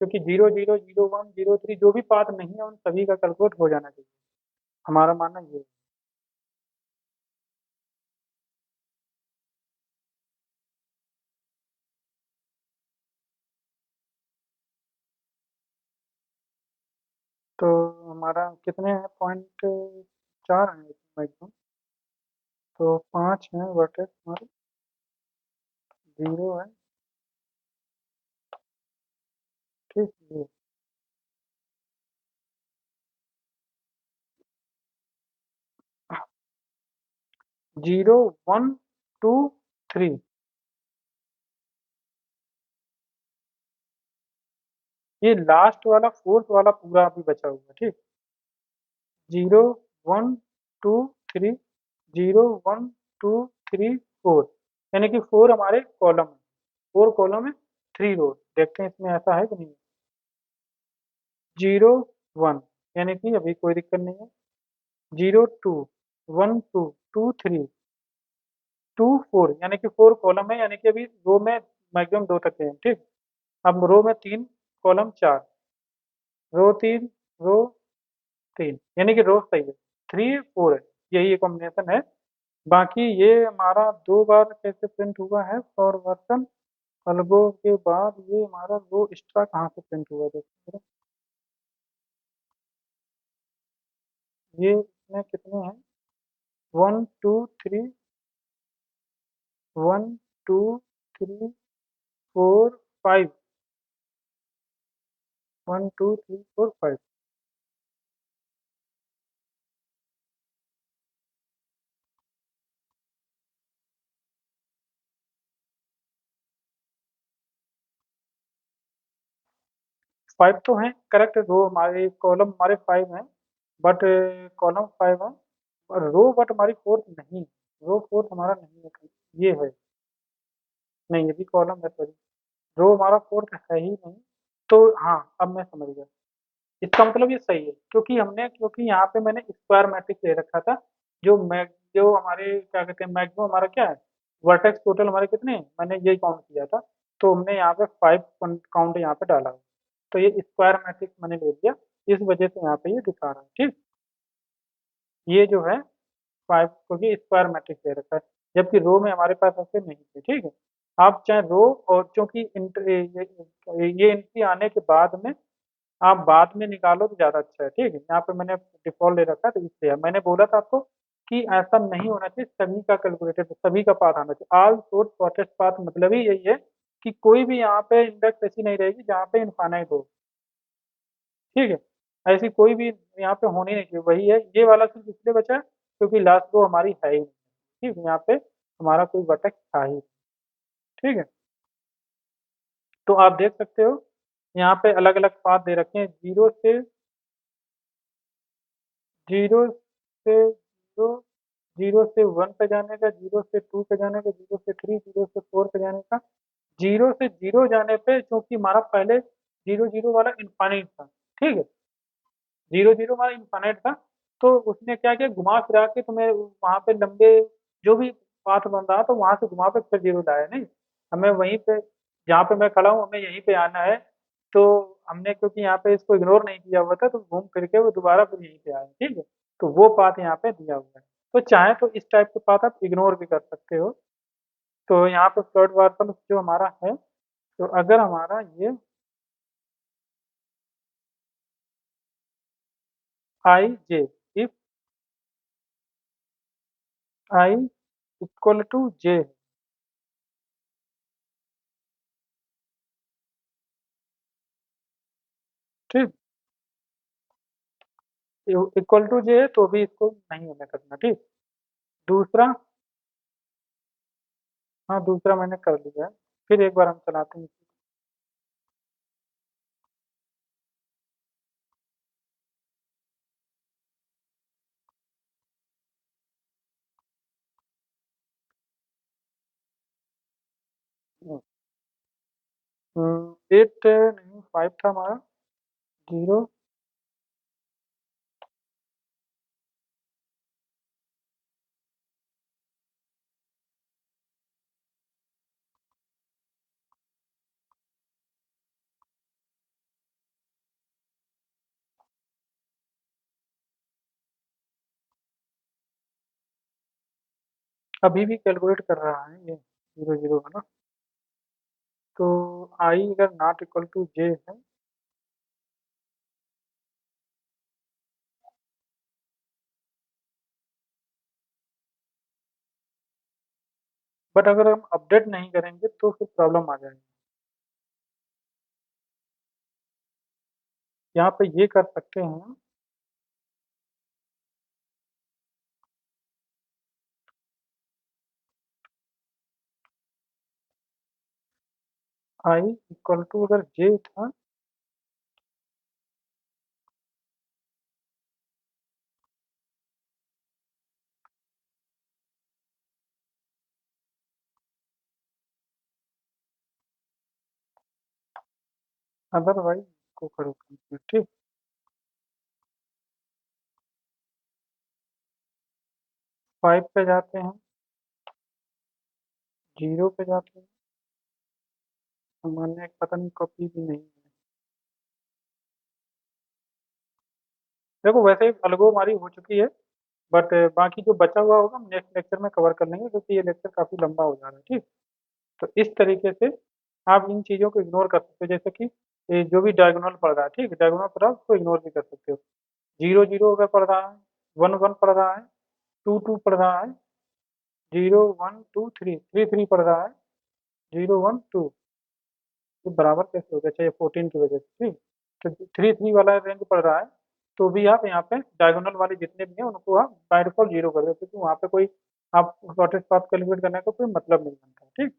क्योंकि 0 0 0 1 0 3 जो भी पाथ नहीं है उन सभी का कैलकुलेट हो जाना चाहिए, हमारा मानना ये है। तो हमारा कितने हैं, पॉइंट 4 हैं मैक्सिमम। तो 5 हैं वर्टेक्स हमारे, 0 है। ठीक है। 0 1 2 3। ये लास्ट वाला फोर्थ वाला पूरा अभी बचा हुआ है, ठीक। 0 1 2 3, 0 1 2 3 4, यानी कि 4 हमारे कॉलम है, 4 कॉलम है, 3 रो। देखते हैं इसमें ऐसा है कि नहीं। 0 1, यानी कि अभी कोई दिक्कत नहीं है। 0 2 1 2 2 3 2 4, यानी कि 4 कॉलम है, यानी कि अभी रो में मैक्सिमम 2 तक है, ठीक। अब रो में 3 कॉलम 4, रो 3, यानी कि रो सही है, 3 4 है, यही कॉम्बिनेशन है। बाकी ये हमारा 2 बार कैसे प्रिंट हुआ है फॉर वर्सन अल्गो के बाद, ये हमारा रो एक्स्ट्रा कहाँ से प्रिंट हुआ है देखिए। ये इसमें कितने हैं, 1 2 3, 1 2 3 4 5, 1 2 3 4 5। 5 तो हैं करेक्ट, रो हमारे कॉलम हमारे 5 हैं, बट कॉलम 5 है और रो बट हमारी फोर्थ नहीं, रो फोर्थ हमारा नहीं है, ये है। नहीं, ये भी कॉलम है, सॉरी। रो हमारा फोर्थ है ही नहीं। तो हाँ, अब मैं समझ गया। इसका मतलब ये सही है, क्योंकि यहाँ पे मैंने स्क्वायर मैट्रिक्स ले रखा था। जो हमारे क्या कहते हैं, मैक्सिमम हमारा क्या है, वर्टेक्स टोटल हमारे कितने हैं, मैंने यही काउंट किया था। तो हमने यहाँ पे 5 काउंट यहाँ पे डाला है। तो ये स्क्वायर मैट्रिक्स मैंने ले लिया, इस वजह से यहाँ पे ये दिखा रहा है, ठीक। ये जो है 5, क्योंकि स्क्वायर मैट्रिक्स दे रखा है, जबकि रो में हमारे पास ऐसे नहीं थे, ठीक है। आप चाहे रो, और क्योंकि ये एंट्री आने के बाद में आप बाद में निकालो तो ज़्यादा अच्छा है, ठीक है। यहाँ पे मैंने डिफॉल्ट ले रखा है, तो इसलिए मैंने बोला था आपको कि ऐसा नहीं होना चाहिए, सभी का कैलकुलेटेड, सभी का पाथ आना चाहिए। ऑल सोर्स शॉर्टेस्ट पाथ मतलब ही यही है कि कोई भी यहाँ पे इंडेक्स ऐसी नहीं रहेगी जहाँ पे इनफाइनाइट हो, ठीक है। ऐसी कोई भी यहाँ पे होनी नहीं चाहिए, वही है। ये वाला सिर्फ इसलिए बचा है क्योंकि लास्ट रो हमारी है ही नहीं, ठीक है। यहाँ पे हमारा कोई वर्टेक्स था ही नहीं, ठीक है। तो आप देख सकते हो यहाँ पे अलग अलग पाथ दे रखे हैं, जीरो से 0 से 1 पे जाने का, 0 से 2 पे जाने का, 0 से 3, 0 से 4 पे जाने का। 0 से 0 जाने पे, क्योंकि हमारा पहले 0 0 वाला इनफाइनाइट था, ठीक है। 0 0 हमारा इनफाइनाइट था, तो उसने क्या किया, घुमा फिरा के तुम्हें वहां पे लंबे जो भी पाथ बन रहा तो वहां से घुमा पे फिर 0 लाया, नहीं। हमें वहीं पे, जहाँ पे मैं खड़ा हूँ, हमें यहीं पे आना है। तो हमने क्योंकि यहाँ पे इसको इग्नोर नहीं किया हुआ था, तो घूम फिर के वो दोबारा फिर यहीं पे आए, ठीक है। तो वो पाथ यहाँ पे दिया हुआ है। तो चाहे तो इस टाइप के पाथ आप इग्नोर भी कर सकते हो। तो यहाँ पे फ्लोट वार्पल जो हमारा है, तो अगर हमारा ये आई जे, इफ आई इक्वल टू जे, ठीक, इक्वल टू जे है तो भी इसको नहीं हमें करना, ठीक। दूसरा, हाँ दूसरा मैंने कर लिया है। फिर एक बार हम चलाते हैं। इसे 8 नहीं, 5 था हमारा, 0। अभी भी कैलकुलेट कर रहा है ये 0 0 है ना। तो आई अगर नॉट इक्वल टू जे है, बट अगर हम अपडेट नहीं करेंगे तो फिर प्रॉब्लम आ जाएगी। यहाँ पे ये कर सकते हैं, आई इक्वल टू अगर जे था, अदरवाइज को करो कंप्लीट। ठीक, 5 पे जाते हैं, 0 पे जाते हैं, सामान्य एक पता नहीं कॉपी भी नहीं है। देखो वैसे ही अलगो हमारी हो चुकी है, बट बाकी जो बचा हुआ होगा हम नेक्स्ट लेक्चर में कवर कर लेंगे, क्योंकि ये लेक्चर काफ़ी लंबा हो जा रहा है। ठीक, तो इस तरीके से आप इन चीज़ों को इग्नोर कर सकते हो, जैसे कि ये जो भी डायगोनल पड़ रहा है, ठीक, डायगोनल पड़ रहा है उसको इग्नोर भी कर सकते हो। 0 0 अगर पड़ रहा है, 1 1 पड़ रहा है, 2 2 पड़ रहा है, 0 1 2 3 3 3 पड़ रहा है, 0 1 2, ये बराबर कैसे हो गया? चाहिए 14 की वजह से। ठीक, तो 3 3 वाला रेंज पड़ रहा है, तो भी आप यहाँ पे डायगोनल वाले जितने भी हैं उनको आप बाय डिफॉल्ट 0 कर दो, क्योंकि वहाँ पे कोई आप शॉर्टेस्ट पाथ कैलकुलेट करने का कोई मतलब नहीं बनता। ठीक,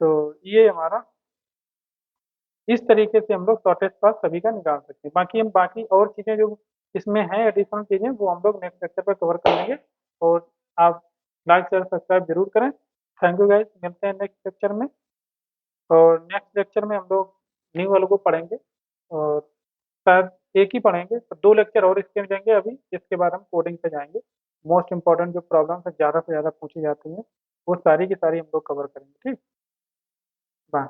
तो ये हमारा, इस तरीके से हम लोग शॉर्टेस्ट पाथ सभी का निकाल सकते हैं। बाकी हम बाकी और चीज़ें जो इसमें हैं एडिशनल चीज़ें, वो हम लोग नेक्स्ट लेक्चर पर कवर कर लेंगे। और आप लाइक शेयर सब्सक्राइब जरूर करें। थैंक यू गाइस, मिलते हैं नेक्स्ट लेक्चर में। और नेक्स्ट लेक्चर में हम लोग न्यू वालों को पढ़ेंगे, और शायद एक ही पढ़ेंगे, तो 2 लेक्चर और इसके देंगे। अभी इसके बाद हम कोडिंग पे जाएंगे। मोस्ट इंपॉर्टेंट जो प्रॉब्लम्स है ज़्यादा से ज़्यादा पूछी जाती हैं, वो सारी की सारी हम लोग कवर करेंगे। ठीक, बाय।